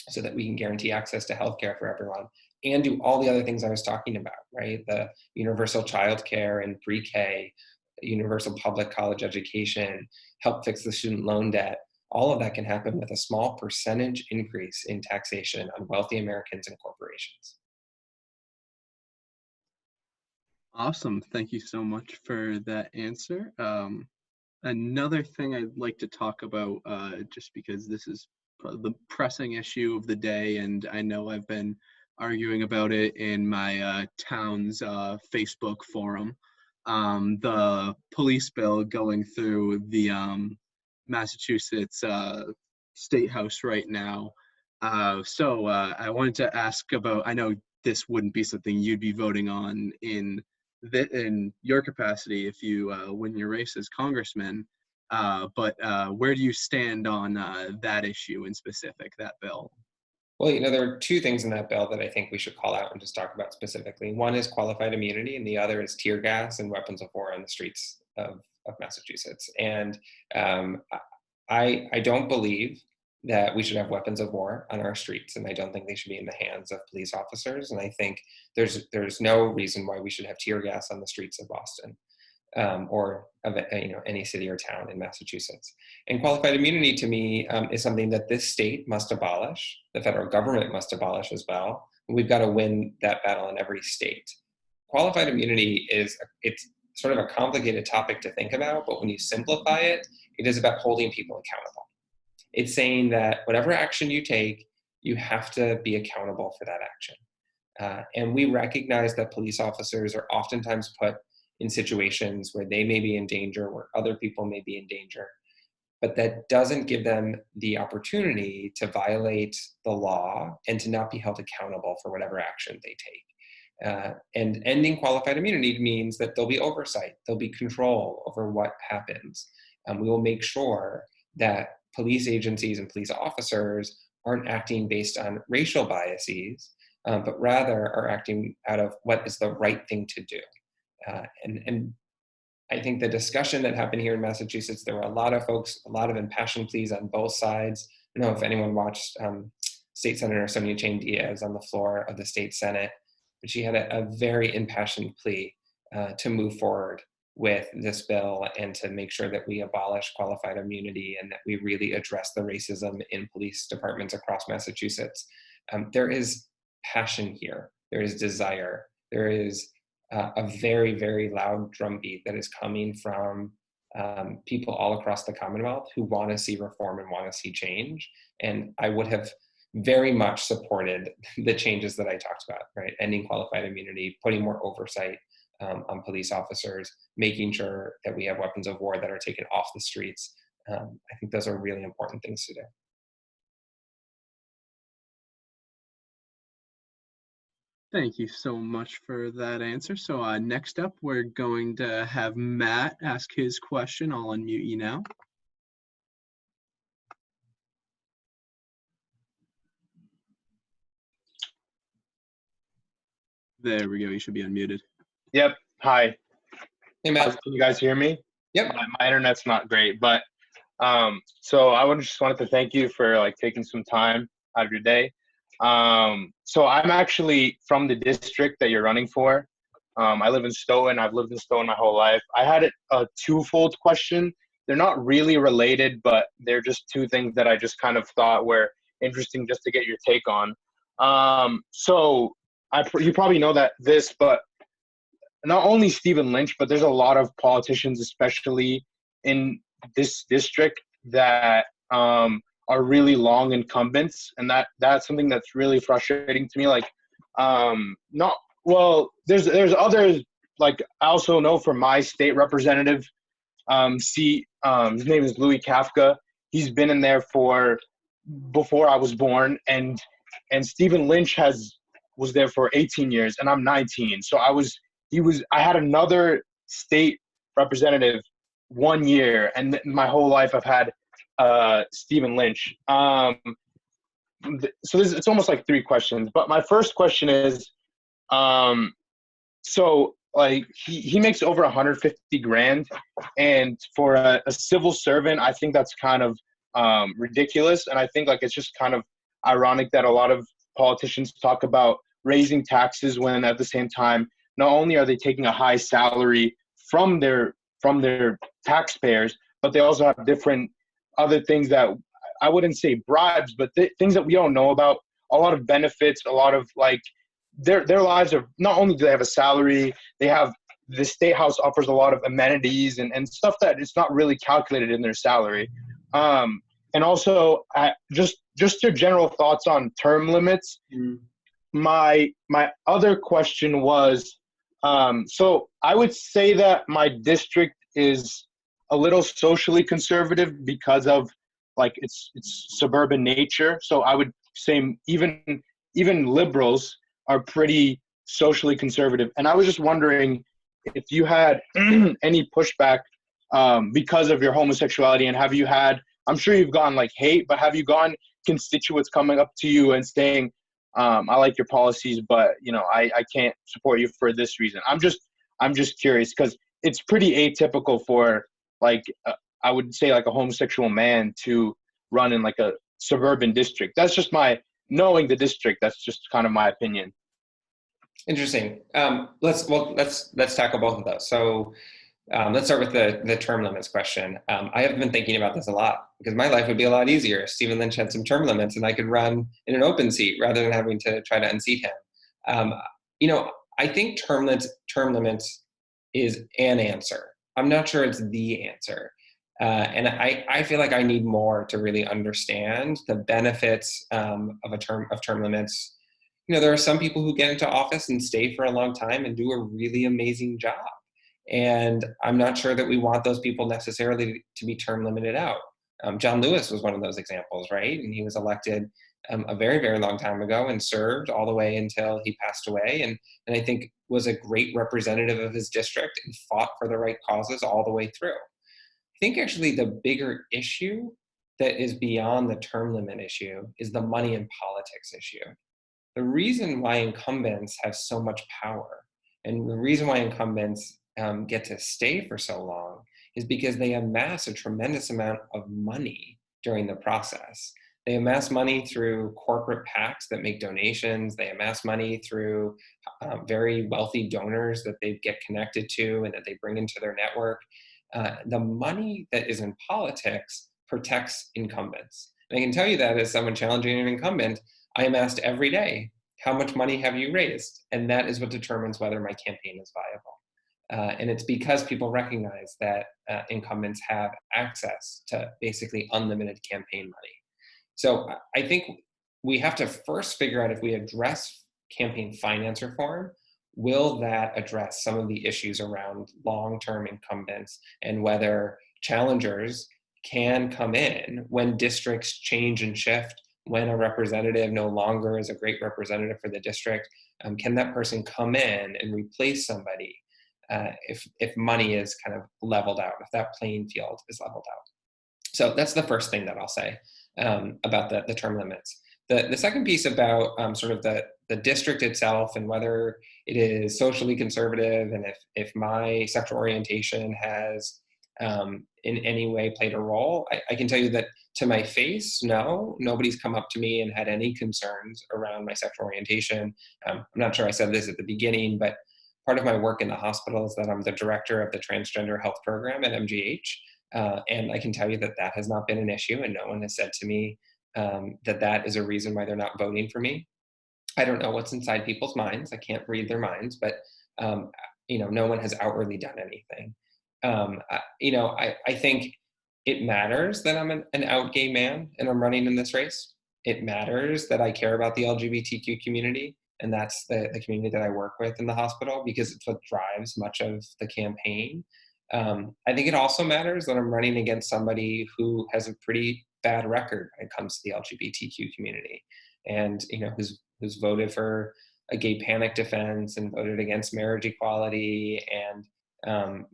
so that we can guarantee access to healthcare for everyone and do all the other things I was talking about, right? The universal childcare and pre-K, universal public college education, help fix the student loan debt. All of that can happen with a small percentage increase in taxation on wealthy Americans and corporations. Awesome. Thank you so much for that answer. Another thing I'd like to talk about, just because this is the pressing issue of the day, and I know I've been arguing about it in my town's Facebook forum, the police bill going through the Massachusetts State House right now. So I wanted to ask about, I know this wouldn't be something you'd be voting on in your capacity if you win your race as congressman, but where do you stand on that issue in specific, that bill? Well, there are two things in that bill that I think we should call out and just talk about specifically. One is qualified immunity, and the other is tear gas and weapons of war on the streets of Massachusetts. And I don't believe that we should have weapons of war on our streets, and I don't think they should be in the hands of police officers. And I think there's no reason why we should have tear gas on the streets of Boston or of any city or town in Massachusetts. And qualified immunity to me is something that this state must abolish. The federal government must abolish as well. And we've got to win that battle in every state. Qualified immunity it's sort of a complicated topic to think about, but when you simplify it, it is about holding people accountable. It's saying that whatever action you take, you have to be accountable for that action. And we recognize that police officers are oftentimes put in situations where they may be in danger, where other people may be in danger, but that doesn't give them the opportunity to violate the law and to not be held accountable for whatever action they take. And ending qualified immunity means that there'll be oversight, there'll be control over what happens. We will make sure that police agencies and police officers aren't acting based on racial biases, but rather are acting out of what is the right thing to do. And I think the discussion that happened here in Massachusetts, there were a lot of folks, a lot of impassioned pleas on both sides. I don't know if anyone watched State Senator Sonia Chang Diaz on the floor of the state Senate, but she had a very impassioned plea to move forward with this bill and to make sure that we abolish qualified immunity and that we really address the racism in police departments across Massachusetts. There is passion here. There is desire. There is a very, very loud drumbeat that is coming from people all across the Commonwealth who want to see reform and want to see change. And I would have very much supported the changes that I talked about, right? Ending qualified immunity, putting more oversight on police officers, making sure that we have weapons of war that are taken off the streets. I think those are really important things to do. Thank you so much for that answer. So next up, we're going to have Matt ask his question. I'll unmute you now. There we go. You should be unmuted. Yep. Hi. Hey, Matt. Can you guys hear me? Yep. My internet's not great, but so I just wanted to thank you for like taking some time out of your day. So I'm actually from the district that you're running for. I live in Stoughton. I've lived in Stoughton my whole life. I had a twofold question. They're not really related, but they're just two things that I just kind of thought were interesting just to get your take on. So you probably know but not only Stephen Lynch, but there's a lot of politicians, especially in this district, that are really long incumbents, and that's something that's really frustrating to me. Like, there's others. Like, I also know for my state representative, his name is Louis Kafka. He's been in there before I was born, and Stephen Lynch was there for 18 years, and I'm 19. So I had another state representative 1 year, and my whole life I've had Stephen Lynch. So it's almost like three questions. But my first question is, so like he makes over 150 grand, and for a civil servant, I think that's kind of ridiculous. And I think like it's just kind of ironic that a lot of politicians talk about raising taxes when at the same time, not only are they taking a high salary from their taxpayers, but they also have different other things that I wouldn't say bribes, but things that we don't know about, a lot of benefits, a lot of like their lives are, not only do they have a salary, they have, the state house offers a lot of amenities and stuff that it's not really calculated in their salary. And also just your general thoughts on term limits. My other question was, so I would say that my district is a little socially conservative because of like its suburban nature. So I would say even liberals are pretty socially conservative. And I was just wondering if you had any pushback because of your homosexuality, and have you had, I'm sure you've gotten like hate, but have you gotten constituents coming up to you and saying, I like your policies, but I can't support you for this reason? I'm just curious, because it's pretty atypical for like I would say like a homosexual man to run in like a suburban district. That's just my knowing the district. That's just kind of my opinion. Interesting. Let's tackle both of those. So let's start with the term limits question. I have been thinking about this a lot because my life would be a lot easier if Stephen Lynch had some term limits and I could run in an open seat rather than having to try to unseat him. I think term limits is an answer. I'm not sure it's the answer. And I feel like I need more to really understand the benefits of term limits. There are some people who get into office and stay for a long time and do a really amazing job. And I'm not sure that we want those people necessarily to be term limited out. John Lewis was one of those examples, right? And he was elected a very, very long time ago and served all the way until he passed away. And I think was a great representative of his district and fought for the right causes all the way through. I think actually the bigger issue that is beyond the term limit issue is the money in politics issue. The reason why incumbents have so much power, and the reason why incumbents get to stay for so long, is because they amass a tremendous amount of money during the process. They amass money through corporate PACs that make donations. They amass money through very wealthy donors that they get connected to and that they bring into their network. The money that is in politics protects incumbents. And I can tell you that as someone challenging an incumbent, I am asked every day, how much money have you raised? And that is what determines whether my campaign is viable. And it's because people recognize that incumbents have access to basically unlimited campaign money. So I think we have to first figure out, if we address campaign finance reform, will that address some of the issues around long-term incumbents and whether challengers can come in when districts change and shift, when a representative no longer is a great representative for the district? Can that person come in and replace somebody if money is kind of leveled out, if that playing field is leveled out? So that's the first thing that I'll say about the term limits. The second piece about sort of the district itself and whether it is socially conservative, and if my sexual orientation has in any way played a role, I can tell you that to my face, no, nobody's come up to me and had any concerns around my sexual orientation. I'm not sure I said this at the beginning, but part of my work in the hospital is that I'm the director of the transgender health program at MGH. And I can tell you that that has not been an issue, and no one has said to me that is a reason why they're not voting for me. I don't know what's inside people's minds. I can't read their minds, but no one has outwardly done anything. I think it matters that I'm an out gay man and I'm running in this race. It matters that I care about the LGBTQ community, and that's the community that I work with in the hospital, because it's what drives much of the campaign. I think it also matters that I'm running against somebody who has a pretty bad record when it comes to the LGBTQ community, and who's voted for a gay panic defense and voted against marriage equality. And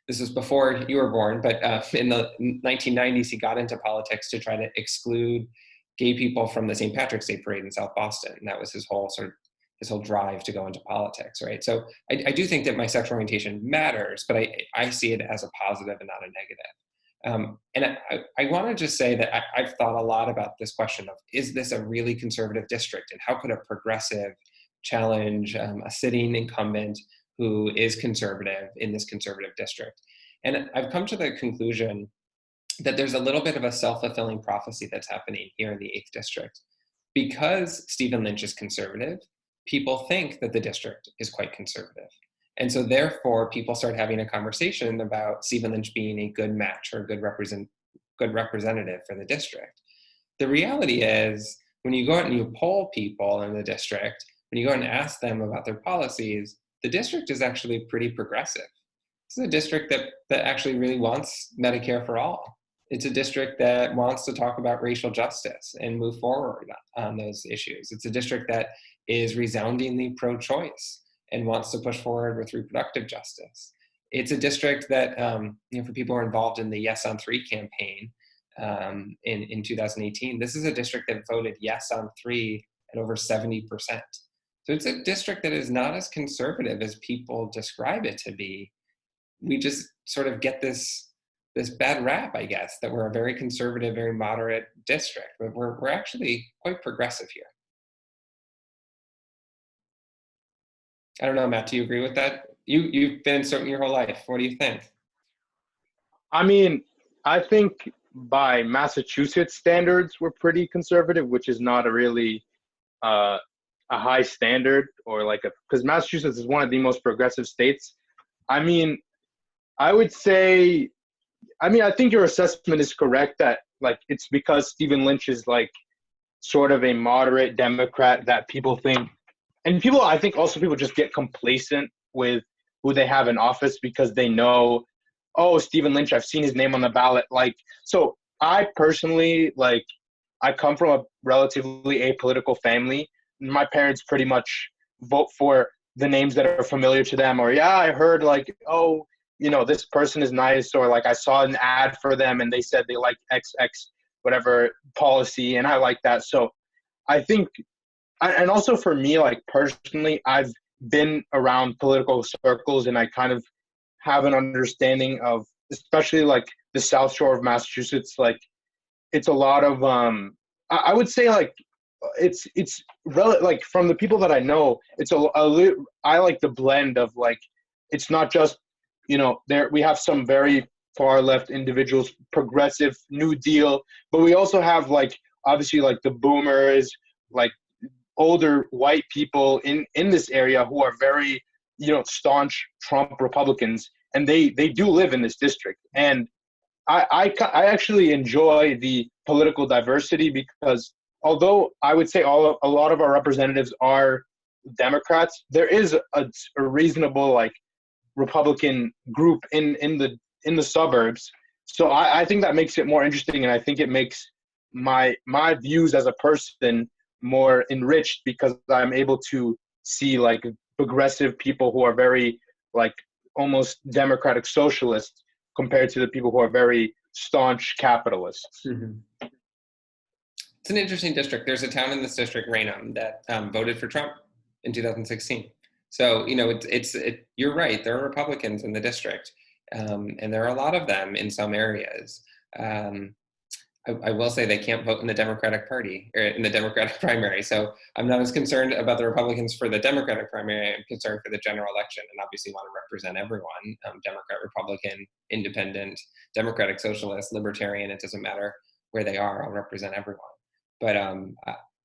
this was before you were born, but in the 1990s, he got into politics to try to exclude gay people from the St. Patrick's Day parade in South Boston. And that was his whole drive to go into politics, right? So I do think that my sexual orientation matters, but I see it as a positive and not a negative. And I want to just say that I've thought a lot about this question of, is this a really conservative district? And how could a progressive challenge a sitting incumbent who is conservative in this conservative district? And I've come to the conclusion that there's a little bit of a self-fulfilling prophecy that's happening here in the 8th district. Because Stephen Lynch is conservative, people think that the district is quite conservative. And so therefore, people start having a conversation about Stephen Lynch being a good match or a good representative for the district. The reality is, when you go out and you poll people in the district, when you go out and ask them about their policies, the district is actually pretty progressive. This is a district that actually really wants Medicare for all. It's a district that wants to talk about racial justice and move forward on those issues. It's a district that is resoundingly pro-choice and wants to push forward with reproductive justice. It's a district that, for people who are involved in the Yes on 3 campaign in 2018, this is a district that voted yes on 3 at over 70%. So it's a district that is not as conservative as people describe it to be. We just sort of get this bad rap, I guess, that we're a very conservative, very moderate district, but we're actually quite progressive here. I don't know, Matt, do you agree with that? You've been certain your whole life. What do you think? I mean, I think by Massachusetts standards, we're pretty conservative, which is not a really a high standard, or because Massachusetts is one of the most progressive states. I mean, I would say, I think your assessment is correct that it's because Stephen Lynch is sort of a moderate Democrat that people think, and I think also people just get complacent with who they have in office because they know, oh, Stephen Lynch, I've seen his name on the ballot. So I personally, I come from a relatively apolitical family. My parents pretty much vote for the names that are familiar to them, or I heard oh, this person is nice, or I saw an ad for them and they said they like XX whatever policy and I like that. So I think, and also for me, personally, I've been around political circles and I kind of have an understanding of, especially the South Shore of Massachusetts, it's a lot of I would say like like from the people that I know, it's I like the blend of like, it's not just, there we have some very far left individuals, progressive New Deal, but we also have like obviously like the boomers, like older white people in this area who are very staunch Trump Republicans, and they do live in this district. And I actually enjoy the political diversity, because although I would say a lot of our representatives are Democrats, there is a reasonable like Republican group in the suburbs. So I think that makes it more interesting, and I think it makes my views as a person more enriched, because I'm able to see like progressive people who are very like almost democratic socialists compared to the people who are very staunch capitalists. Mm-hmm. It's an interesting district. There's a town in this district, Raynham, that voted for Trump in 2016. So, you're right. There are Republicans in the district, and there are a lot of them in some areas. I will say they can't vote in the Democratic Party or in the Democratic primary. So I'm not as concerned about the Republicans for the Democratic primary. I'm concerned for the general election, and obviously want to represent everyone, Democrat, Republican, Independent, Democratic, Socialist, Libertarian. It doesn't matter where they are. I'll represent everyone. But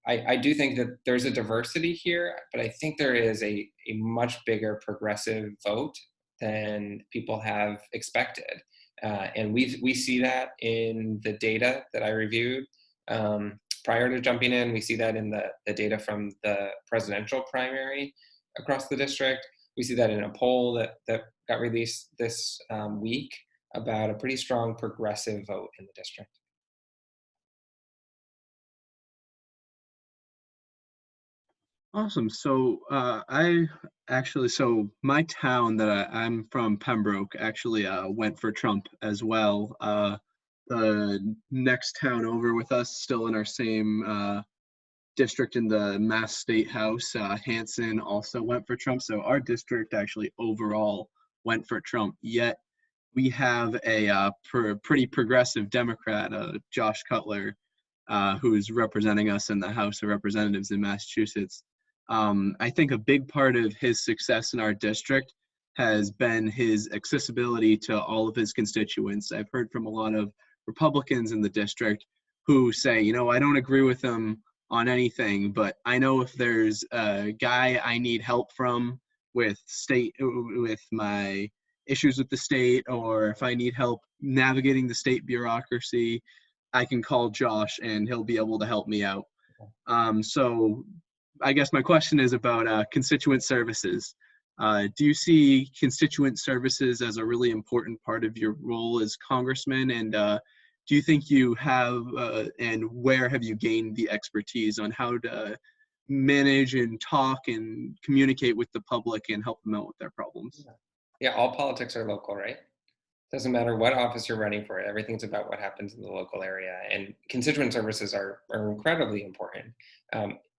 I do think that there's a diversity here, but I think there is a much bigger progressive vote than people have expected. And we see that in the data that I reviewed prior to jumping in. We see that in the data from the presidential primary across the district. We see that in a poll that got released this week about a pretty strong progressive vote in the district. Awesome. So so my town that I'm from, Pembroke, actually went for Trump as well. The next town over with us, still in our same district in the Mass State House, Hanson, also went for Trump. So our district actually overall went for Trump. Yet we have a pretty progressive Democrat, Josh Cutler, who's representing us in the House of Representatives in Massachusetts. I think a big part of his success in our district has been his accessibility to all of his constituents. I've heard from a lot of Republicans in the district who say, I don't agree with him on anything, but I know if there's a guy I need help from with my issues with the state, or if I need help navigating the state bureaucracy, I can call Josh and he'll be able to help me out. So I guess my question is about constituent services. Do you see constituent services as a really important part of your role as congressman? And do you think you have, and where have you gained the expertise on how to manage and talk and communicate with the public and help them out with their problems? Yeah, all politics are local, right? Doesn't matter what office you're running for, everything's about what happens in the local area. And constituent services are incredibly important.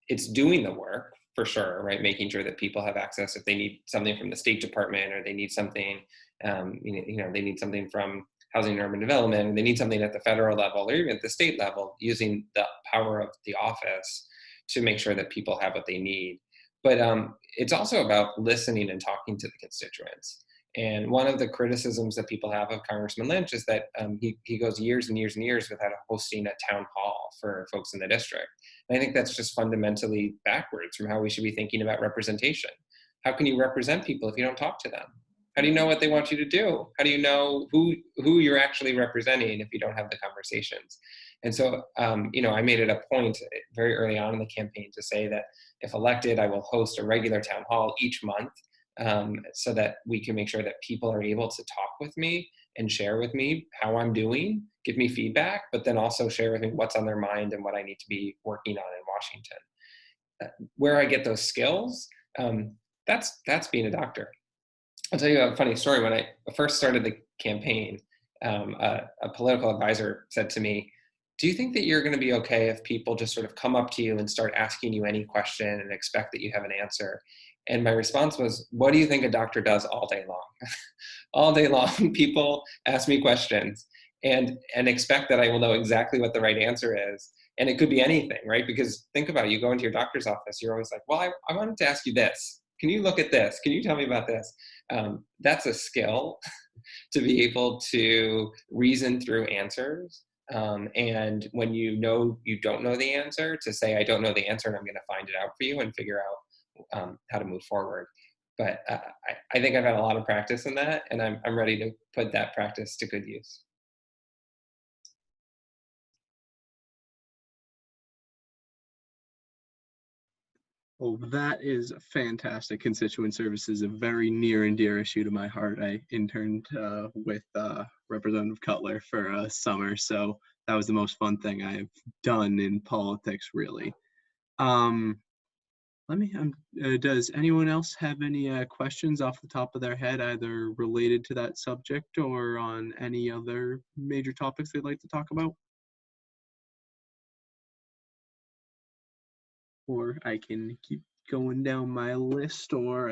It's doing the work for sure, right? Making sure that people have access if they need something from the State Department, or they need something, they need something from Housing and Urban Development, and they need something at the federal level or even at the state level, using the power of the office to make sure that people have what they need. But it's also about listening and talking to the constituents. And one of the criticisms that people have of Congressman Lynch is that he goes years and years and years without hosting a town hall for folks in the district. And I think that's just fundamentally backwards from how we should be thinking about representation. How can you represent people if you don't talk to them? How do you know what they want you to do? How do you know who you're actually representing if you don't have the conversations? And so, I made it a point very early on in the campaign to say that if elected, I will host a regular town hall each month, so that we can make sure that people are able to talk with me and share with me how I'm doing, give me feedback, but then also share with me what's on their mind and what I need to be working on in Washington. Where I get those skills, that's being a doctor. I'll tell you a funny story. When I first started the campaign, a political advisor said to me, "Do you think that you're going to be okay if people just sort of come up to you and start asking you any question and expect that you have an answer?" And my response was, "What do you think a doctor does all day long?" All day long, people ask me questions and expect that I will know exactly what the right answer is. And it could be anything, right? Because think about it, you go into your doctor's office, you're always like, well, I wanted to ask you this. Can you look at this? Can you tell me about this? That's a skill to be able to reason through answers. And when you know you don't know the answer, to say, I don't know the answer and I'm going to find it out for you and figure out how to move forward. But I think I've had a lot of practice in that, and I'm ready to put that practice to good use. Well, that is fantastic. Constituent service is a very near and dear issue to my heart. I interned with Representative Cutler for a summer, so that was the most fun thing I've done in politics, really. Does anyone else have any questions off the top of their head, either related to that subject or on any other major topics they'd like to talk about? Or I can keep going down my list, or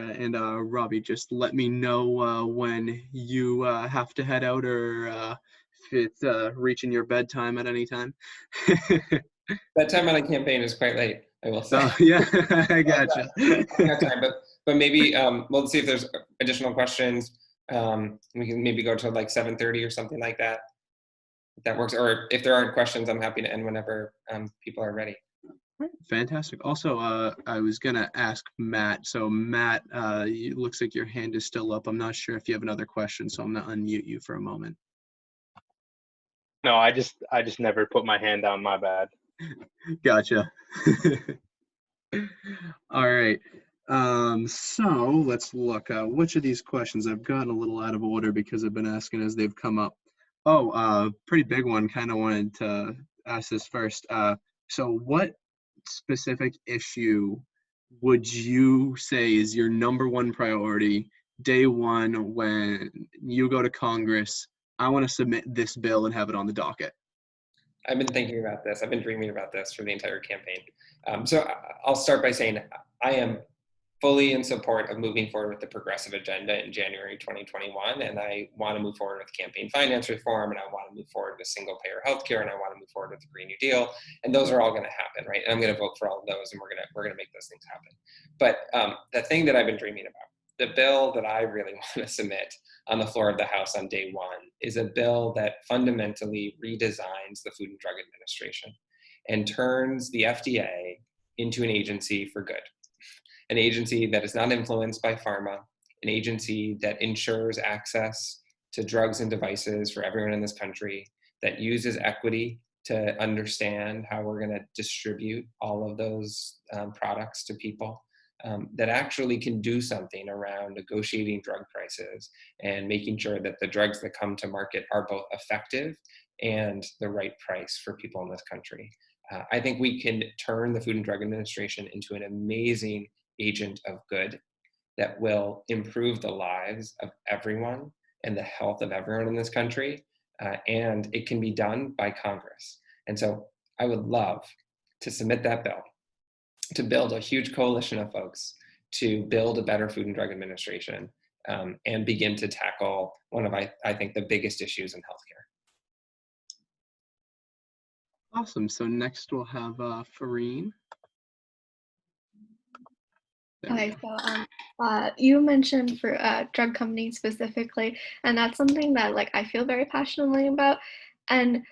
Robbie, just let me know when you have to head out, or if it's reaching your bedtime at any time. Bedtime on a campaign is quite late, I will say. Oh, yeah, I gotcha. Got time, but maybe we'll see if there's additional questions. We can maybe go to like 7:30 or something like that. If that works, or if there aren't questions, I'm happy to end whenever people are ready. Fantastic. Also, I was gonna ask Matt. So Matt, it looks like your hand is still up. I'm not sure if you have another question, so I'm gonna unmute you for a moment. No, I just never put my hand down. My bad. Gotcha. All right. So let's look. Which of these questions I've gotten a little out of order because I've been asking as they've come up. Oh, pretty big one. Kind of wanted to ask this first. So what specific issue would you say is your number one priority day one when you go to Congress? I want to submit this bill and have it on the docket. I've been thinking about this. I've been dreaming about this for the entire campaign. So I'll start by saying I am fully in support of moving forward with the progressive agenda in January 2021. And I want to move forward with campaign finance reform, and I want to move forward with single payer healthcare, and I want to move forward with the Green New Deal. And those are all going to happen, right? And I'm going to vote for all of those, and we're going to make those things happen. But the thing that I've been dreaming about, the bill that I really want to submit on the floor of the House on day one, is a bill that fundamentally redesigns the Food and Drug Administration and turns the FDA into an agency for good. An agency that is not influenced by pharma, an agency that ensures access to drugs and devices for everyone in this country, that uses equity to understand how we're going to distribute all of those products to people, that actually can do something around negotiating drug prices and making sure that the drugs that come to market are both effective and the right price for people in this country. I think we can turn the Food and Drug Administration into an amazing agent of good that will improve the lives of everyone and the health of everyone in this country. And it can be done by Congress. And so I would love to submit that bill, to build a huge coalition of folks to build a better Food and Drug Administration and begin to tackle one of, I think, the biggest issues in healthcare. Awesome. So next we'll have Fareen. Okay, so you mentioned for drug companies specifically, and that's something that like I feel very passionately about. And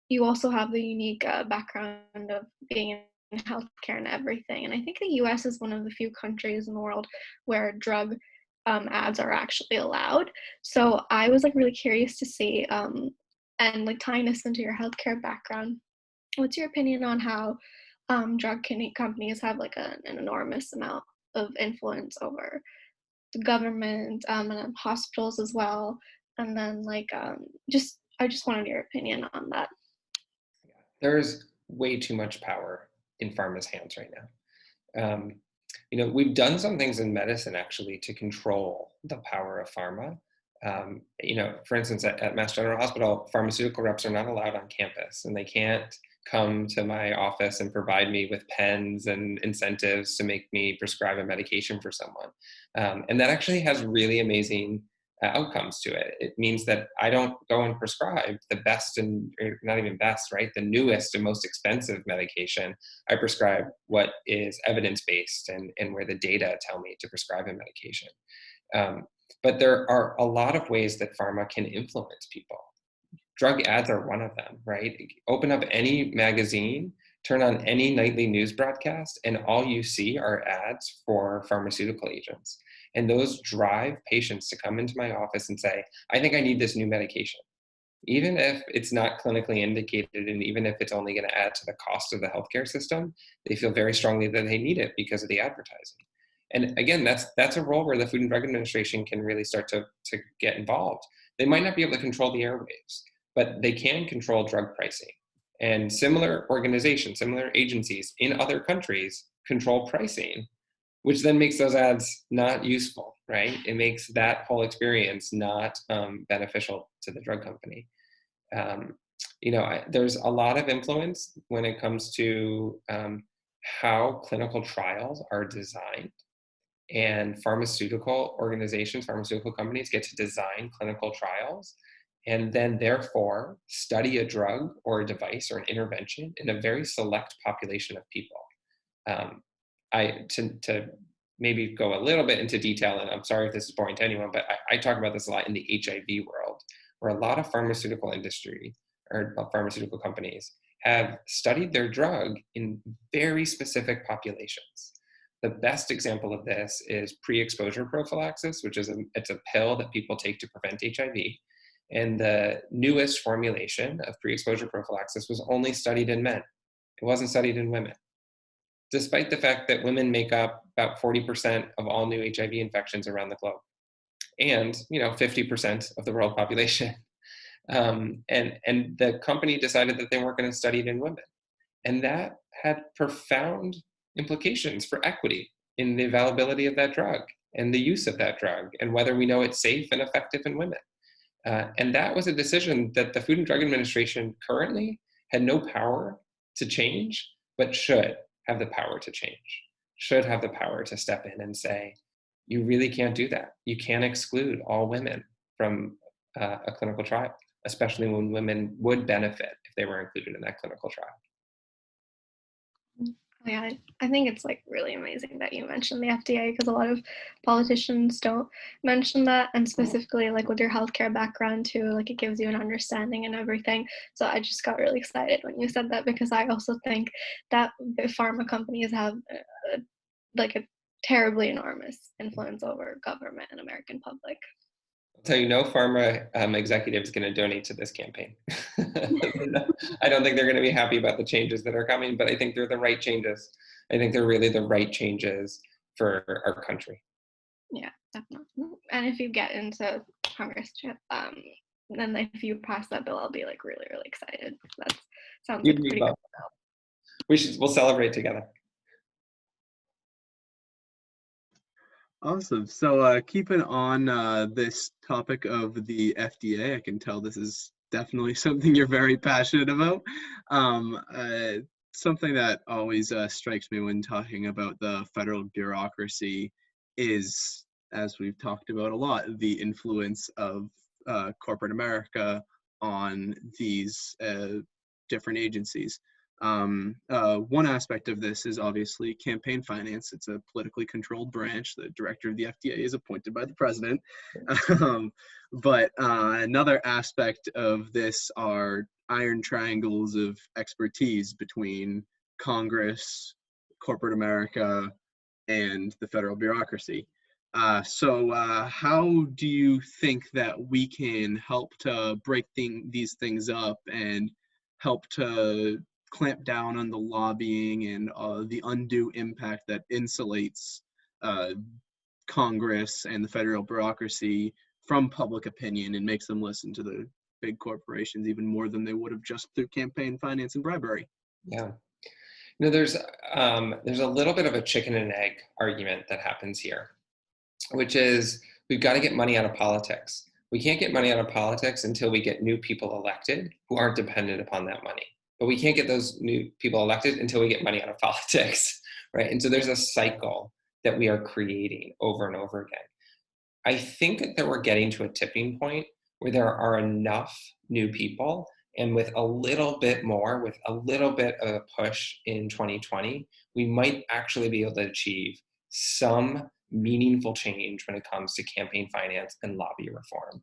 you also have the unique background of being in healthcare and everything. And I think the U.S. is one of the few countries in the world where drug ads are actually allowed. So I was like really curious to see, and like tying this into your healthcare background, what's your opinion on how drug companies have like an enormous amount of influence over the government and hospitals as well, and then like I just wanted your opinion on that. There's way too much power in pharma's hands right now. You know, we've done some things in medicine actually to control the power of pharma. You know, for instance, at Mass General Hospital, pharmaceutical reps are not allowed on campus, and they can't come to my office and provide me with pens and incentives to make me prescribe a medication for someone. And that actually has really amazing outcomes to it. It means that I don't go and prescribe the best and not even best, right? The newest and most expensive medication. I prescribe what is evidence-based and where the data tell me to prescribe a medication. But there are a lot of ways that pharma can influence people. Drug ads are one of them, right? Open up any magazine, turn on any nightly news broadcast, and all you see are ads for pharmaceutical agents. And those drive patients to come into my office and say, I think I need this new medication. Even if it's not clinically indicated, and even if it's only going to add to the cost of the healthcare system, they feel very strongly that they need it because of the advertising. And again, that's a role where the Food and Drug Administration can really start to get involved. They might not be able to control the airwaves, but they can control drug pricing. And similar organizations, similar agencies in other countries control pricing, which then makes those ads not useful, right? It makes that whole experience not beneficial to the drug company. There's a lot of influence when it comes to how clinical trials are designed. And pharmaceutical organizations, pharmaceutical companies get to design clinical trials and then therefore study a drug or a device or an intervention in a very select population of people. To maybe go a little bit into detail, and I'm sorry if this is boring to anyone, but I talk about this a lot in the HIV world, where a lot of pharmaceutical industry or pharmaceutical companies have studied their drug in very specific populations. The best example of this is pre-exposure prophylaxis, which is it's a pill that people take to prevent HIV. And the newest formulation of pre-exposure prophylaxis was only studied in men. It wasn't studied in women. Despite the fact that women make up about 40% of all new HIV infections around the globe, and 50% of the world population. And the company decided that they weren't going to study it in women. And that had profound implications for equity in the availability of that drug and the use of that drug and whether we know it's safe and effective in women. And that was a decision that the Food and Drug Administration currently had no power to change, but should have the power to change, should have the power to step in and say, you really can't do that. You can't exclude all women from a clinical trial, especially when women would benefit if they were included in that clinical trial. Yeah, I think it's really amazing that you mentioned the FDA, because a lot of politicians don't mention that, and specifically with your healthcare background too, it gives you an understanding and everything. So I just got really excited when you said that, because I also think that the pharma companies have a terribly enormous influence over government and American public. I'll tell you, no pharma executive is going to donate to this campaign. I don't think they're going to be happy about the changes that are coming, but I think they're the right changes. I think they're really the right changes for our country. Yeah, definitely. And if you get into Congress, then if you pass that bill, I'll be really, really excited. That sounds like a pretty good bill. We'll celebrate together. Awesome. So keeping on this topic of the FDA, I can tell this is definitely something you're very passionate about. Something that always strikes me when talking about the federal bureaucracy is, as we've talked about a lot, the influence of corporate America on these different agencies. One aspect of this is obviously campaign finance. It's a politically controlled branch. The director of the FDA is appointed by the president. But another aspect of this are iron triangles of expertise between Congress, corporate America, and the federal bureaucracy. So how do you think that we can help to break these things up and help to clamp down on the lobbying and the undue impact that insulates Congress and the federal bureaucracy from public opinion and makes them listen to the big corporations even more than they would have just through campaign finance and bribery? Yeah. There's a little bit of a chicken and egg argument that happens here, which is we've got to get money out of politics. We can't get money out of politics until we get new people elected who aren't dependent upon that money. But we can't get those new people elected until we get money out of politics, right? And so there's a cycle that we are creating over and over again. I think that we're getting to a tipping point where there are enough new people, and with a little bit of a push in 2020, we might actually be able to achieve some meaningful change when it comes to campaign finance and lobby reform.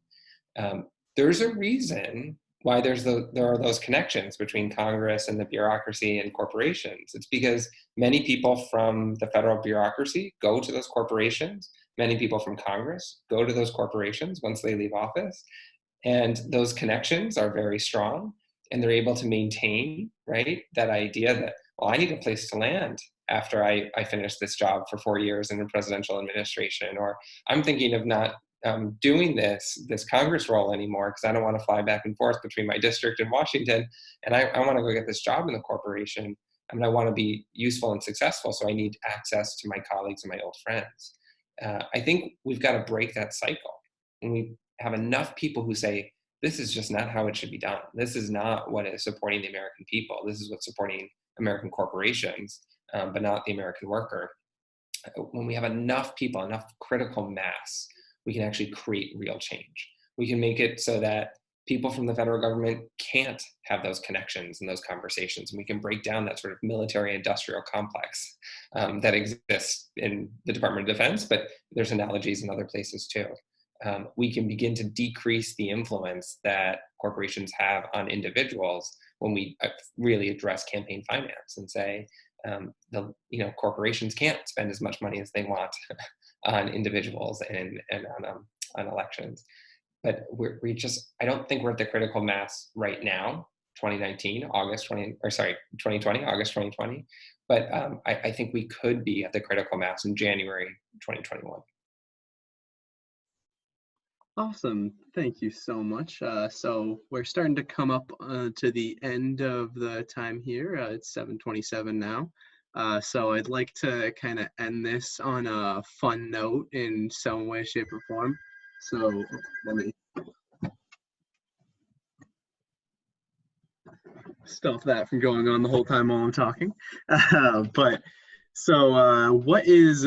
There's a reason why there are those connections between Congress and the bureaucracy and corporations. It's because many people from the federal bureaucracy go to those corporations. Many people from Congress go to those corporations once they leave office. And those connections are very strong, and they're able to maintain, right, that idea that, well, I need a place to land after I finish this job for 4 years in a presidential administration, or I'm thinking of not doing this Congress role anymore because I don't want to fly back and forth between my district and Washington, and I want to go get this job in the corporation. I mean, I want to be useful and successful, so I need access to my colleagues and my old friends. I think we've got to break that cycle. When we have enough people who say, this is just not how it should be done. This is not what is supporting the American people. This is what's supporting American corporations, but not the American worker. When we have enough people, enough critical mass, we can actually create real change. We can make it so that people from the federal government can't have those connections and those conversations. And we can break down that sort of military industrial complex that exists in the Department of Defense, but there's analogies in other places too. We can begin to decrease the influence that corporations have on individuals when we really address campaign finance and say, corporations can't spend as much money as they want on individuals and on elections. But I don't think we're at the critical mass right now, 2020, August 2020. But I think we could be at the critical mass in January 2021. Awesome. Thank you so much. So we're starting to come up to the end of the time here. It's 7:27 now. So I'd like to kind of end this on a fun note in some way, shape, or form. So let me stop that from going on the whole time while I'm talking. What is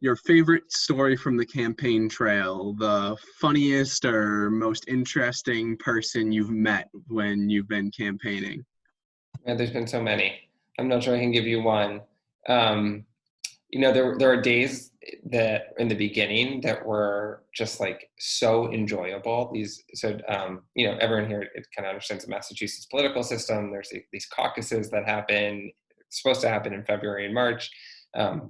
your favorite story from the campaign trail, the funniest or most interesting person you've met when you've been campaigning? Yeah, there's been so many. I'm not sure I can give you one. There are days that in the beginning that were just like so enjoyable. Everyone here kind of understands the Massachusetts political system. There's these caucuses that happen. It's supposed to happen in February and March.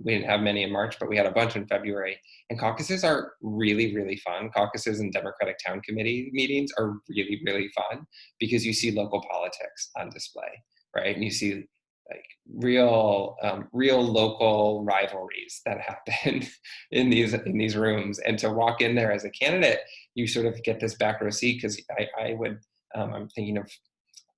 We didn't have many in March, but we had a bunch in February. And caucuses are really, really fun. Caucuses and Democratic Town Committee meetings are really, really fun because you see local politics on display, right? And you see like real local rivalries that happen in these rooms. And to walk in there as a candidate, you sort of get this back row seat because I'm thinking of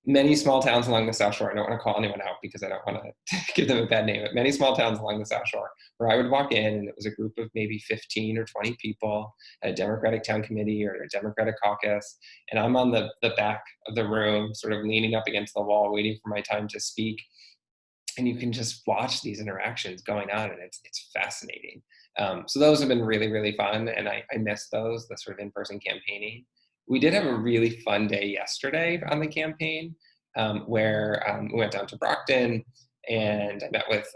many small towns along the South Shore. I don't want to call anyone out because I don't want to give them a bad name, but many small towns along the South Shore where I would walk in and it was a group of maybe 15 or 20 people at a Democratic Town Committee or a Democratic caucus. And I'm on the back of the room, sort of leaning up against the wall, waiting for my time to speak. And you can just watch these interactions going on, and it's fascinating. So those have been really, really fun, and I miss those, the sort of in-person campaigning. We did have a really fun day yesterday on the campaign where we went down to Brockton, and I met with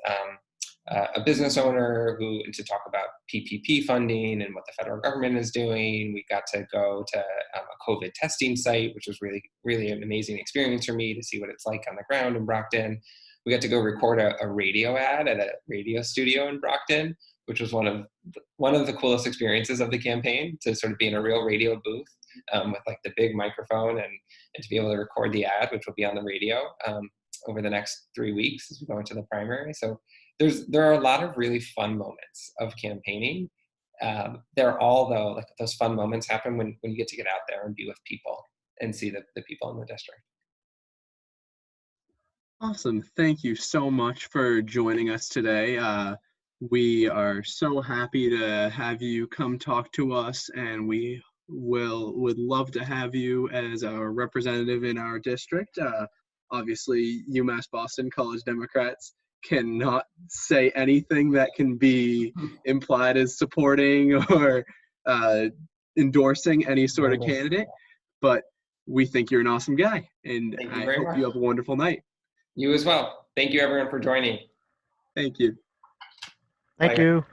a business owner to talk about PPP funding and what the federal government is doing. We got to go to a COVID testing site, which was really, really an amazing experience for me to see what it's like on the ground in Brockton. We got to go record a radio ad at a radio studio in Brockton, which was one of the coolest experiences of the campaign, to sort of be in a real radio booth with like the big microphone and to be able to record the ad, which will be on the radio over the next 3 weeks as we go into the primary. So there are a lot of really fun moments of campaigning. They're all, though, like those fun moments happen when you get to get out there and be with people and see the people in the district. Awesome. Thank you so much for joining us today. We are so happy to have you come talk to us, and we would love to have you as our representative in our district. Obviously, UMass Boston College Democrats cannot say anything that can be implied as supporting or endorsing any sort of candidate, but we think you're an awesome guy, and Thank you I very hope much. you have a wonderful night. You as well. Thank you, everyone, for joining. Thank you. Thank Bye. you.